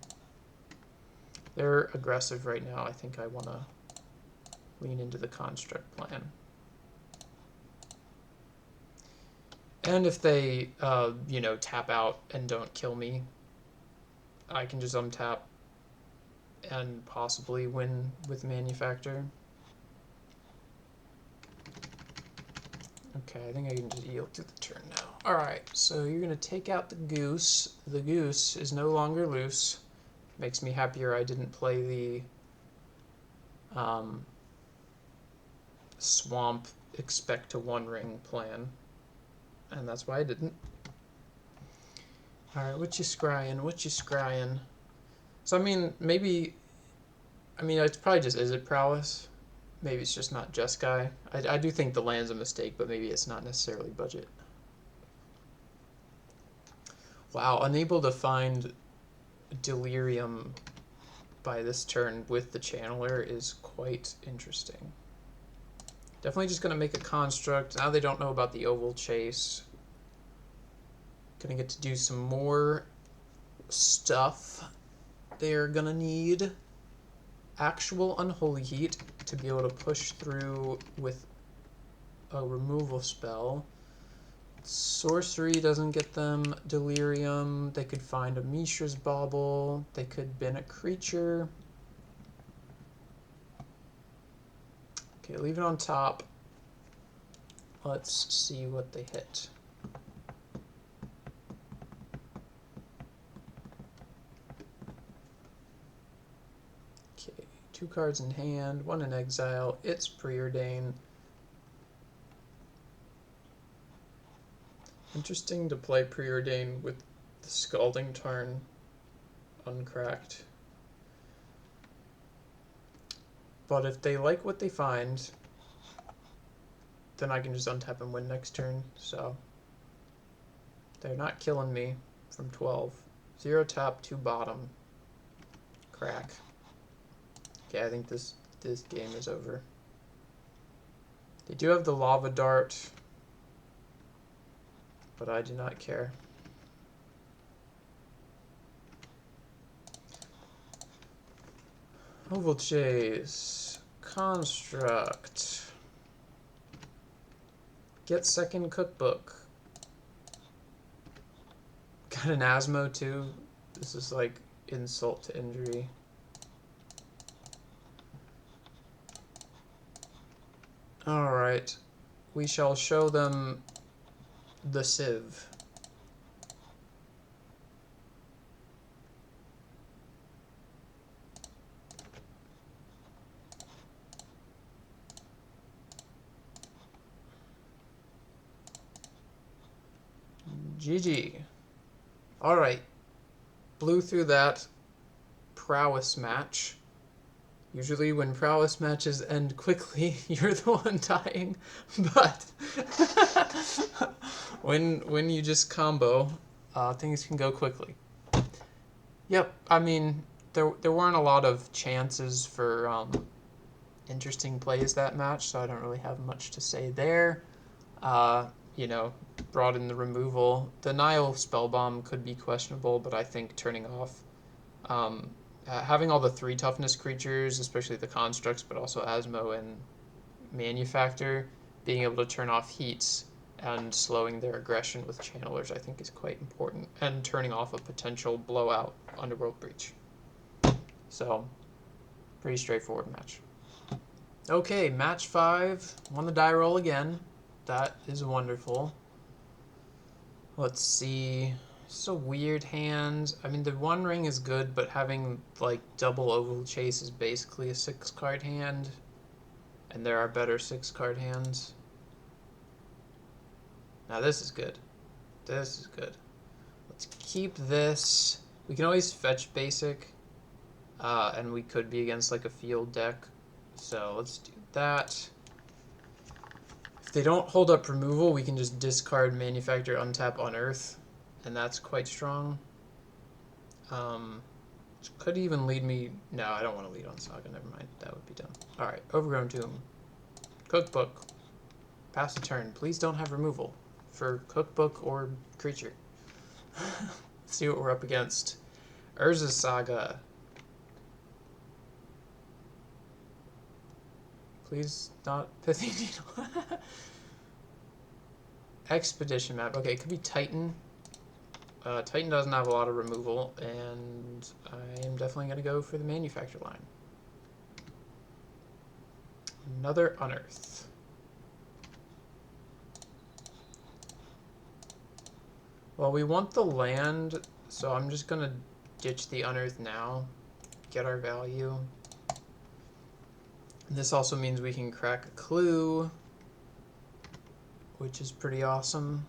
They're aggressive right now. I think I want to lean into the construct plan. And if they, you know, tap out and don't kill me, I can just untap and possibly win with Manufacture. Okay, I think I can just yield to the turn now. Alright, so you're going to take out the Goose. The Goose is no longer loose. Makes me happier I didn't play the Swamp expect to One Ring plan. And that's why I didn't. Alright, what you scrying? What you scrying? So, I mean, maybe... I mean, it's probably just Izzet Prowess. Maybe it's just not Just Guy. I do think the land's a mistake, but maybe it's not necessarily budget. Wow, unable to find Delirium by this turn with the Channeler is quite interesting. Definitely just going to make a construct. Now they don't know about the Oval Chase. Gonna get to do some more stuff. They're gonna need actual Unholy Heat to be able to push through with a removal spell. Sorcery doesn't get them Delirium. They could find a Mishra's Bauble. They could bin a creature. Okay, leave it on top. Let's see what they hit. Okay, 2 cards in hand, 1 in exile. It's Preordain. Interesting to play Preordain with the Scalding Tarn uncracked. But if they like what they find, then I can just untap and win next turn, so they're not killing me from 12. 0 top, 2 bottom. Crack. Okay, I think this game is over. They do have the Lava Dart, but I do not care. Oval Chase. Construct. Get second cookbook. Got an Asmo too. This is like insult to injury. Alright. We shall show them the Sieve. GG. Alright. Blew through that Prowess match. Usually when Prowess matches end quickly, you're the one dying. But when you just combo, things can go quickly. Yep, I mean, there weren't a lot of chances for interesting plays that match, so I don't really have much to say there. You know, brought in the removal. The Nile Spellbomb could be questionable, but I think turning off... having all the 3 toughness creatures, especially the constructs, but also Asmo and Manufactor, being able to turn off heats and slowing their aggression with channelers, I think is quite important, and turning off a potential blowout Underworld Breach. So, pretty straightforward match. Okay, match 5. Won the die roll again. That is wonderful. Let's see. It's a weird hand. I mean, the One Ring is good, but having like double Oval Chase is basically a 6-card hand, and there are better 6-card hands. Now this is good. This is good. Let's keep this. We can always fetch basic, and we could be against like a field deck. So let's do that. If they don't hold up removal, we can just discard Manufacture, untap, unearth, and that's quite strong. Could even lead me... No, I don't want to lead on Saga, never mind. That would be dumb. Alright, Overgrown Tomb. Cookbook. Pass a turn. Please don't have removal for Cookbook or creature. Let's see what we're up against. Urza's Saga. Please not Pithy Needle. Expedition map. Okay, it could be Titan. Titan doesn't have a lot of removal, and I am definitely going to go for the Manufacture line. Another Unearth. Well, we want the land, so I'm just going to ditch the Unearth now, get our value. This also means we can crack a clue, which is pretty awesome.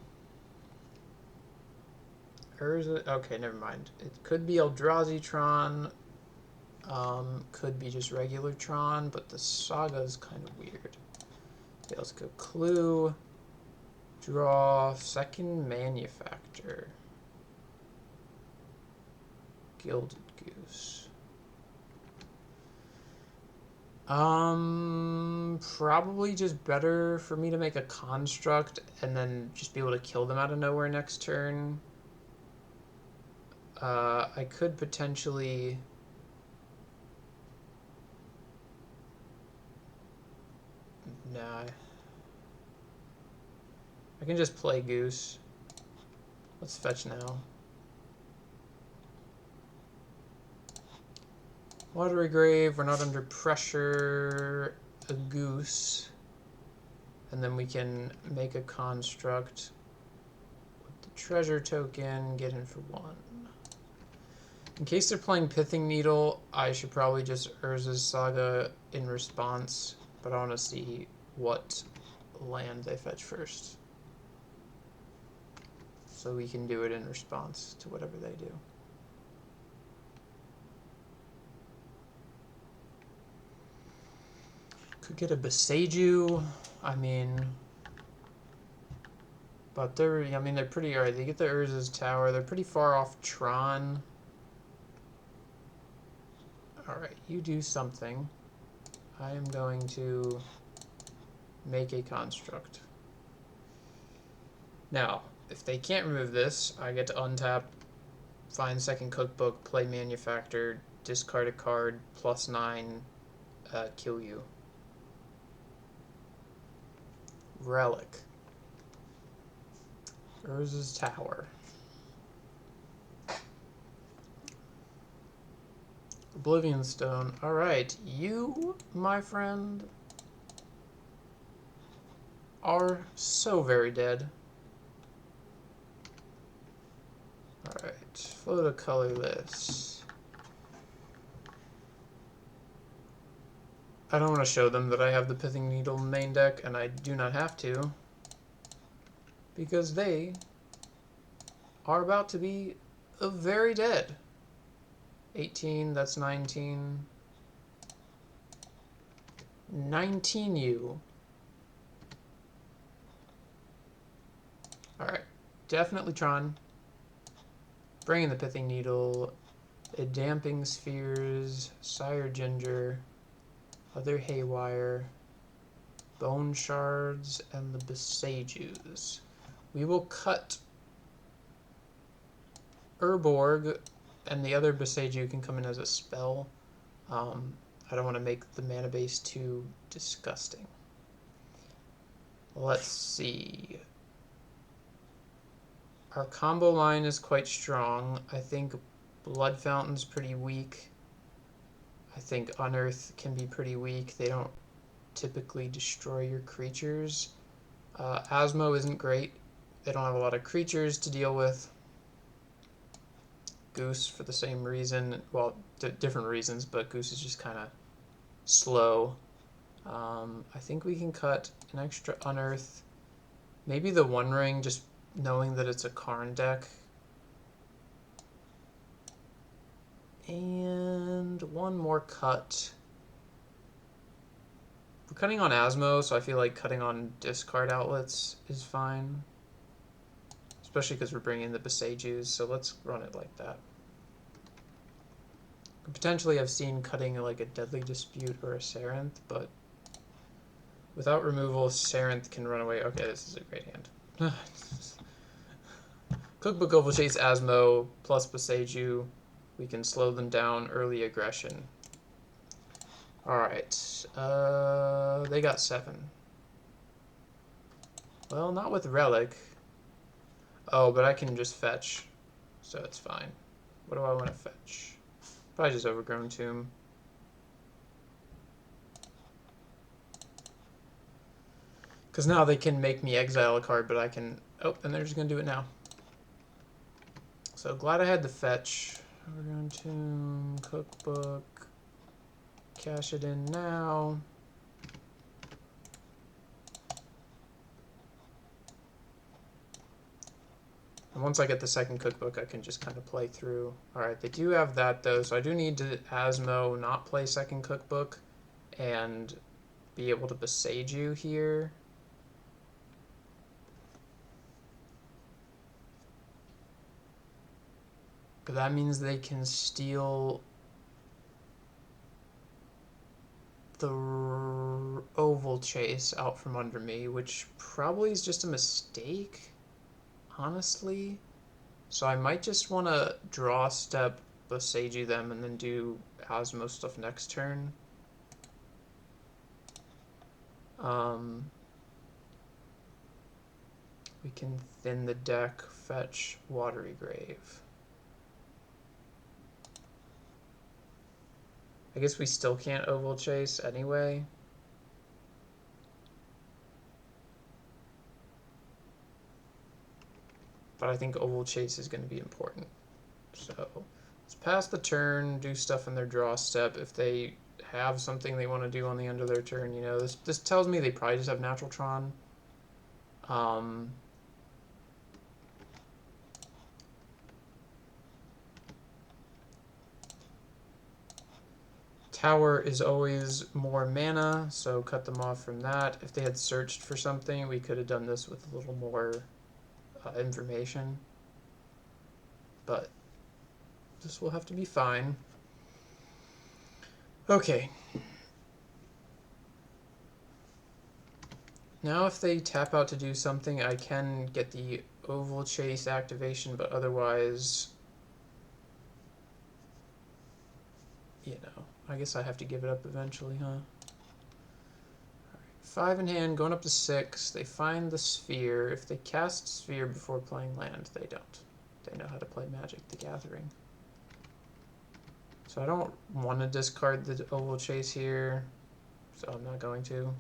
Urza. Okay, never mind. It could be Eldrazi Tron. Could be just regular Tron, but the Saga is kind of weird. Okay, let's go Clue. Draw second Manufactor. Gilded Goose. Probably just better for me to make a construct and then just be able to kill them out of nowhere next turn. I could potentially... Nah. I can just play Goose. Let's fetch now. Watery Grave, we're not under pressure. A Goose. And then we can make a construct with the treasure token, get in for 1. In case they're playing Pithing Needle, I should probably just Urza's Saga in response, but I want to see what land they fetch first. So we can do it in response to whatever they do. Could get a Beseiju, I mean, but they're pretty, alright, they get the Urza's Tower, they're pretty far off Tron. Alright, you do something. I am going to make a construct. Now, if they can't remove this, I get to untap, find second cookbook, play Manufactor, discard a card, +9, kill you. Relic. Urza's Tower. Oblivion Stone. Alright, you, my friend, are so very dead. Alright, photo colorless. I don't want to show them that I have the Pithing Needle main deck, and I do not have to, because they are about to be very dead. 18, that's 19. 19 you. Alright, definitely Tron. Bringing the Pithing Needle, a Damping Spheres, Sire Ginger, other Haywire, Bone Shards, and the Beseijus. We will cut Urborg, and the other Beseiju can come in as a spell. I don't want to make the mana base too disgusting. Let's see. Our combo line is quite strong. I think Blood Fountain's pretty weak. I think Unearth can be pretty weak. They don't typically destroy your creatures. Asmo isn't great. They don't have a lot of creatures to deal with. Goose for the same reason. Well, different reasons, but Goose is just kind of slow. I think we can cut an extra Unearth. Maybe the One Ring, just knowing that it's a Karn deck. And one more cut. We're cutting on Asmo, so I feel like cutting on discard outlets is fine. Especially because we're bringing the Beseijus, so let's run it like that. Potentially I've seen cutting like a Deadly Dispute or a Sarenth, but without removal, Sarenth can run away. Okay, this is a great hand. Cookbook Oval-Chase Asmo plus Beseiju. We can slow them down, early aggression. Alright, they got 7. Well, not with Relic. Oh, but I can just fetch, so it's fine. What do I want to fetch? Probably just Overgrown Tomb. Because now they can make me exile a card, but I can... Oh, and they're just going to do it now. So glad I had the fetch. Overgrown Tomb, Cookbook. Cash it in now. once I get the second cookbook, I can just kind of play through. Alright, they do have that though, so I do need to Asmo not play second cookbook and be able to besiege you here. But that means they can steal the oval chase out from under me, which probably is just a mistake, honestly. So I might just want to draw a step, besiege them, and then do Asmo stuff next turn. We can thin the deck, fetch Watery Grave. I guess we still can't oval chase anyway. But I think oval chase is going to be important. So let's pass the turn, do stuff in their draw step. If they have something they want to do on the end of their turn, you know, this tells me they probably just have natural Tron. Tower is always more mana, so cut them off from that. If they had searched for something, we could have done this with a little more information. But this will have to be fine. Okay. Now if they tap out to do something, I can get the oval chase activation, but otherwise, you know, I guess I have to give it up eventually, huh? All right. 5 in hand, going up to 6. They find the sphere. If they cast sphere before playing land, they don't. They know how to play Magic the Gathering. So I don't want to discard the oval chase here, so I'm not going to.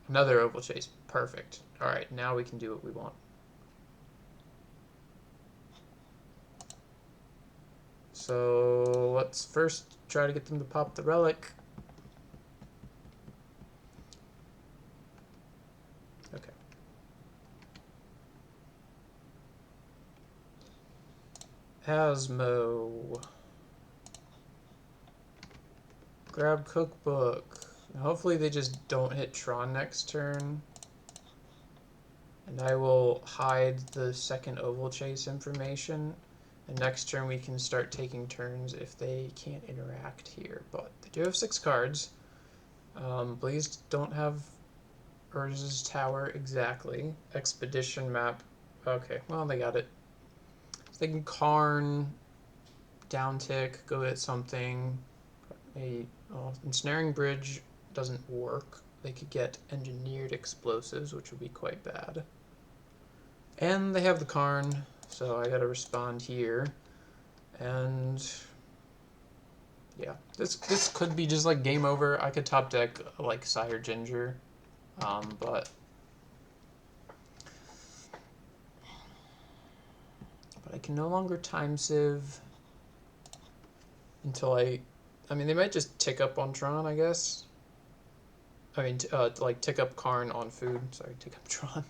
Another oval chase. Perfect. All right, now we can do what we want. So let's first try to get them to pop the relic. Okay. Asmo. Grab cookbook. Hopefully they just don't hit Tron next turn. And I will hide the second oval chase information. And next turn we can start taking turns if they can't interact here. But they do have 6 cards. Please don't have Urza's Tower exactly. Expedition map. Okay, well they got it. So they can Karn, downtick, go hit something. Ensnaring Bridge doesn't work. They could get Engineered Explosives, which would be quite bad. And they have the Karn, so I gotta respond here. And yeah, this could be just like game over. I could top deck like Sire Ginger, but I can no longer time sieve until I mean, they might just tick up on Tron, I guess. I mean, like tick up Karn on food. Sorry, tick up Tron.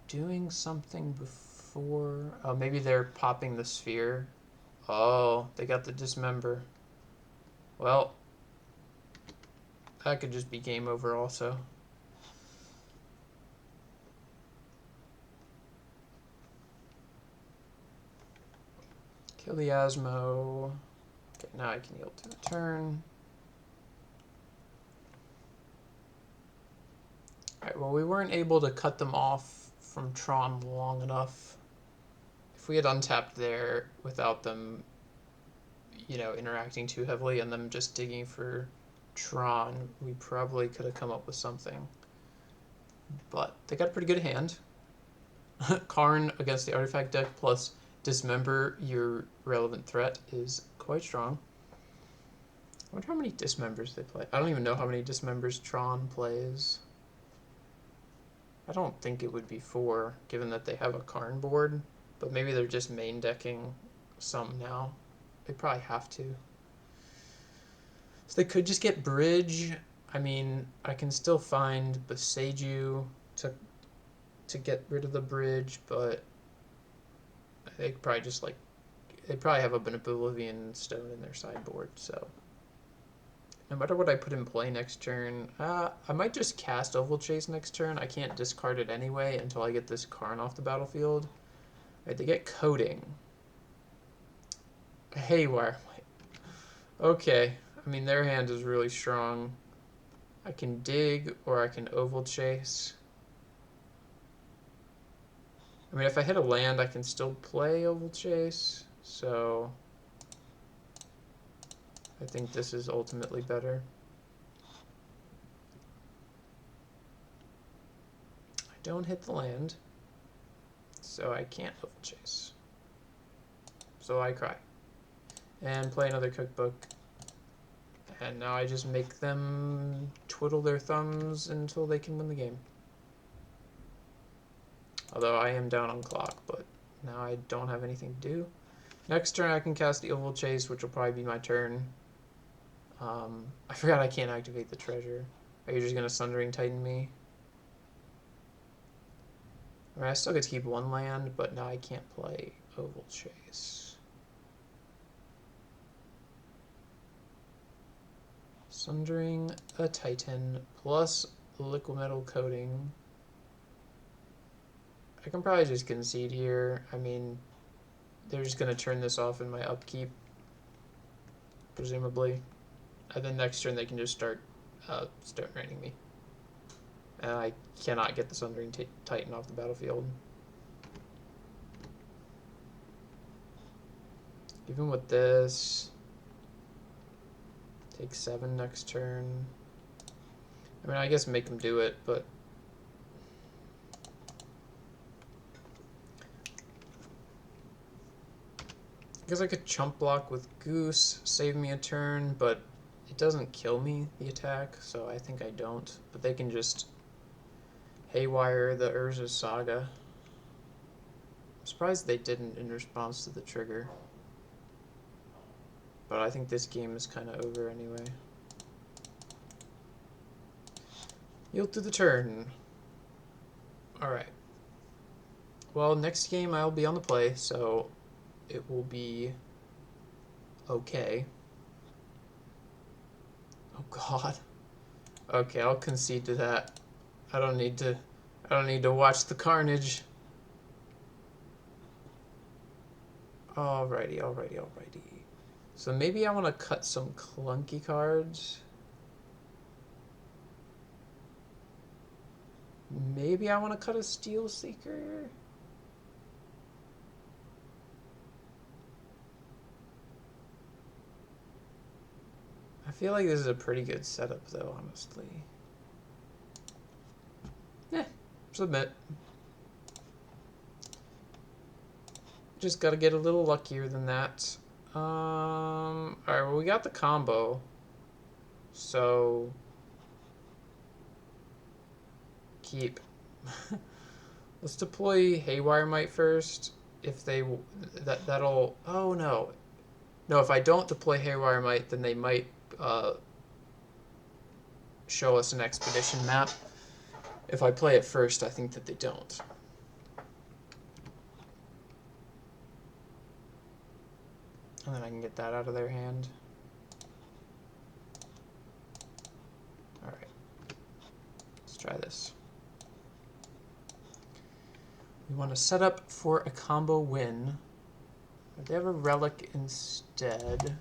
Doing something before. Oh, maybe they're popping the sphere. Oh, they got the dismember. Well, that could just be game over also. Kill the Asmo. Okay, now I can yield to the turn. Alright, well, we weren't able to cut them off from Tron long enough. If we had untapped there without them, you know, interacting too heavily and them just digging for Tron, we probably could have come up with something. But they got a pretty good hand. Karn against the artifact deck plus dismember your relevant threat is quite strong. I wonder how many dismembers they play. I don't even know how many dismembers Tron plays. I don't think it would be 4, given that they have a Karn board, but maybe they're just main decking some now. They probably have to. So they could just get Bridge. I mean, I can still find Besiege You to to get rid of the bridge, but they could probably just like, they probably have an Oblivion Stone in their sideboard, so no matter what I put in play next turn, I might just cast Oval Chase next turn. I can't discard it anyway until I get this Karn off the battlefield. Right, they get Coding. Haywire. Okay, I mean their hand is really strong. I can dig or I can Oval Chase. I mean if I hit a land I can still play Oval Chase, so I think this is ultimately better. I don't hit the land, so I can't Oval Chase. So I cry. And play another cookbook. And now I just make them twiddle their thumbs until they can win the game. Although I am down on clock, but now I don't have anything to do. Next turn I can cast the Oval Chase, which will probably be my turn. I forgot I can't activate the treasure. Are you just going to Sundering Titan me? I mean, I still get to keep one land, but now I can't play Oval Chase. Sundering a Titan plus Liquid Metal Coating. I can probably just concede here. I mean, they're just going to turn this off in my upkeep, presumably. And then next turn they can just start Stone Raining me. And I cannot get the Sundering Titan off the battlefield. Even with this, take 7 next turn. I mean, I guess make them do it, but I guess I could chump block with Goose, save me a turn, but it doesn't kill me, the attack, so I think I don't. But they can just Haywire the Urza's Saga. I'm surprised they didn't in response to the trigger. But I think this game is kind of over anyway. Yield to the turn. Alright. Well, next game I'll be on the play, so it will be okay. Oh god. Okay, I'll concede to that. I don't need to watch the carnage. Alrighty. So maybe I want to cut some clunky cards. Maybe I want to cut a Steel Seeker. I feel like this is a pretty good setup though, honestly. Submit. Just gotta get a little luckier than that. Alright, well we got the combo. So keep. Let's deploy Haywire Might first. If they that'll oh no. No, if I don't deploy Haywire Might, then they might show us an expedition map. If I play it first, I think that they don't. And then I can get that out of their hand. Alright. Let's try this. We want to set up for a combo win. They have a relic instead.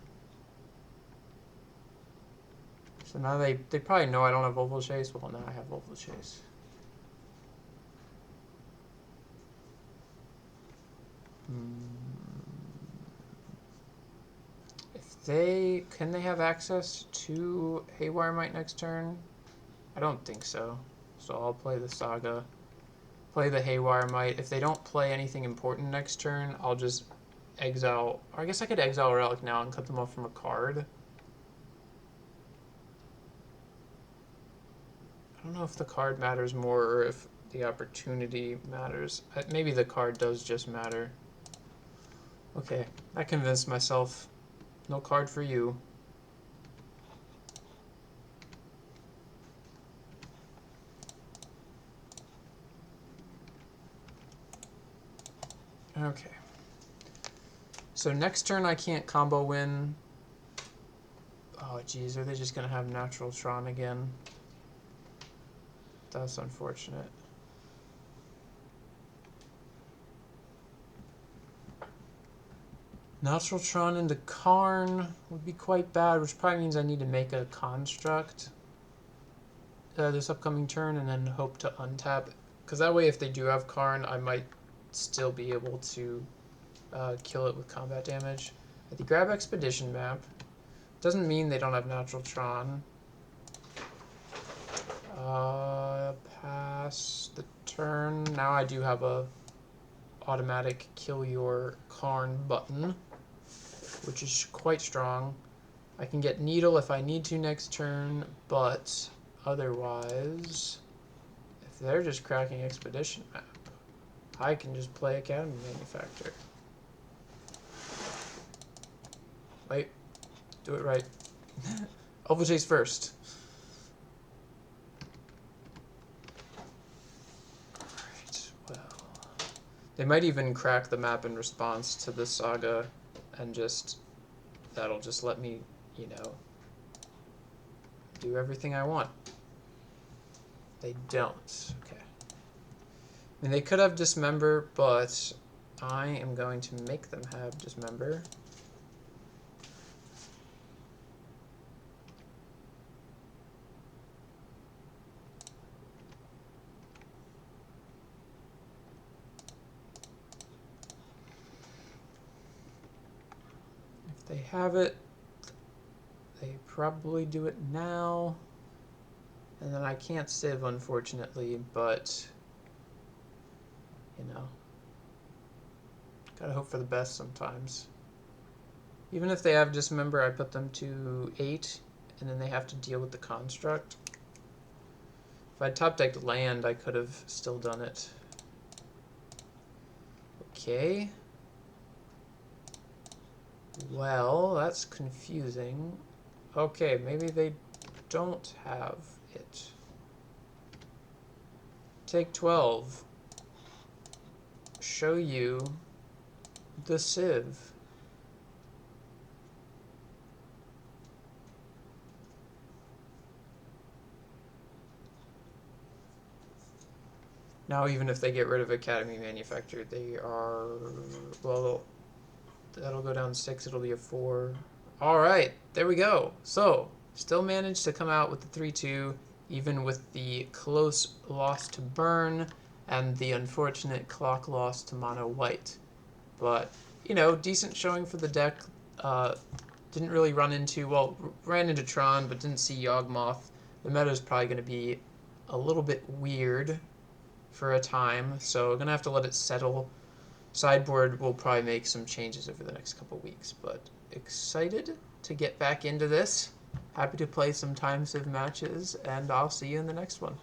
So now they probably know I don't have Oval Chase. Well, now I have Oval Chase. Can they have access to Haywire Might next turn? I don't think so. So I'll play the Saga, play the Haywire Might. If they don't play anything important next turn, I'll just exile, or I guess I could exile a Relic now and cut them off from a card. I don't know if the card matters more or if the opportunity matters. Maybe the card does just matter. Okay, I convinced myself. No card for you. Okay. So next turn I can't combo win. Oh geez, are they just gonna have natural Tron again? That's unfortunate. Natural Tron into Karn would be quite bad, which probably means I need to make a construct this upcoming turn and then hope to untap. Because that way if they do have Karn, I might still be able to kill it with combat damage. At the grab Expedition map, doesn't mean they don't have natural Tron. Pass the turn. Now I do have a automatic kill your Karn button, which is quite strong. I can get Needle if I need to next turn, but otherwise, if they're just cracking Expedition map, I can just play Academy Manufactor. Wait, do it right. Elbow Chase first. Alright, well. They might even crack the map in response to this saga, and that'll just let me, you know, do everything I want. They don't. Okay. I mean, they could have Dismember, but I am going to make them have Dismember. If they have it, they probably do it now. And then I can't Sieve, unfortunately, but, you know, gotta hope for the best sometimes. Even if they have Dismember, I put them to 8, and then they have to deal with the construct. If I top decked land, I could have still done it. Okay. Well, that's confusing. Okay, maybe they don't have it. Take 12. Show you the Sieve. Now, even if they get rid of Academy Manufacturer, they are, well, that'll go down 6, it'll be a 4. Alright, there we go. So, still managed to come out with the 3-2, even with the close loss to Burn and the unfortunate clock loss to Mono White. But, you know, decent showing for the deck. Didn't really run into, well, ran into Tron, but didn't see Yawgmoth. The meta is probably going to be a little bit weird for a time, so I'm going to have to let it settle. Sideboard will probably make some changes over the next couple weeks, but excited to get back into this. Happy to play some Time Civ matches, and I'll see you in the next one.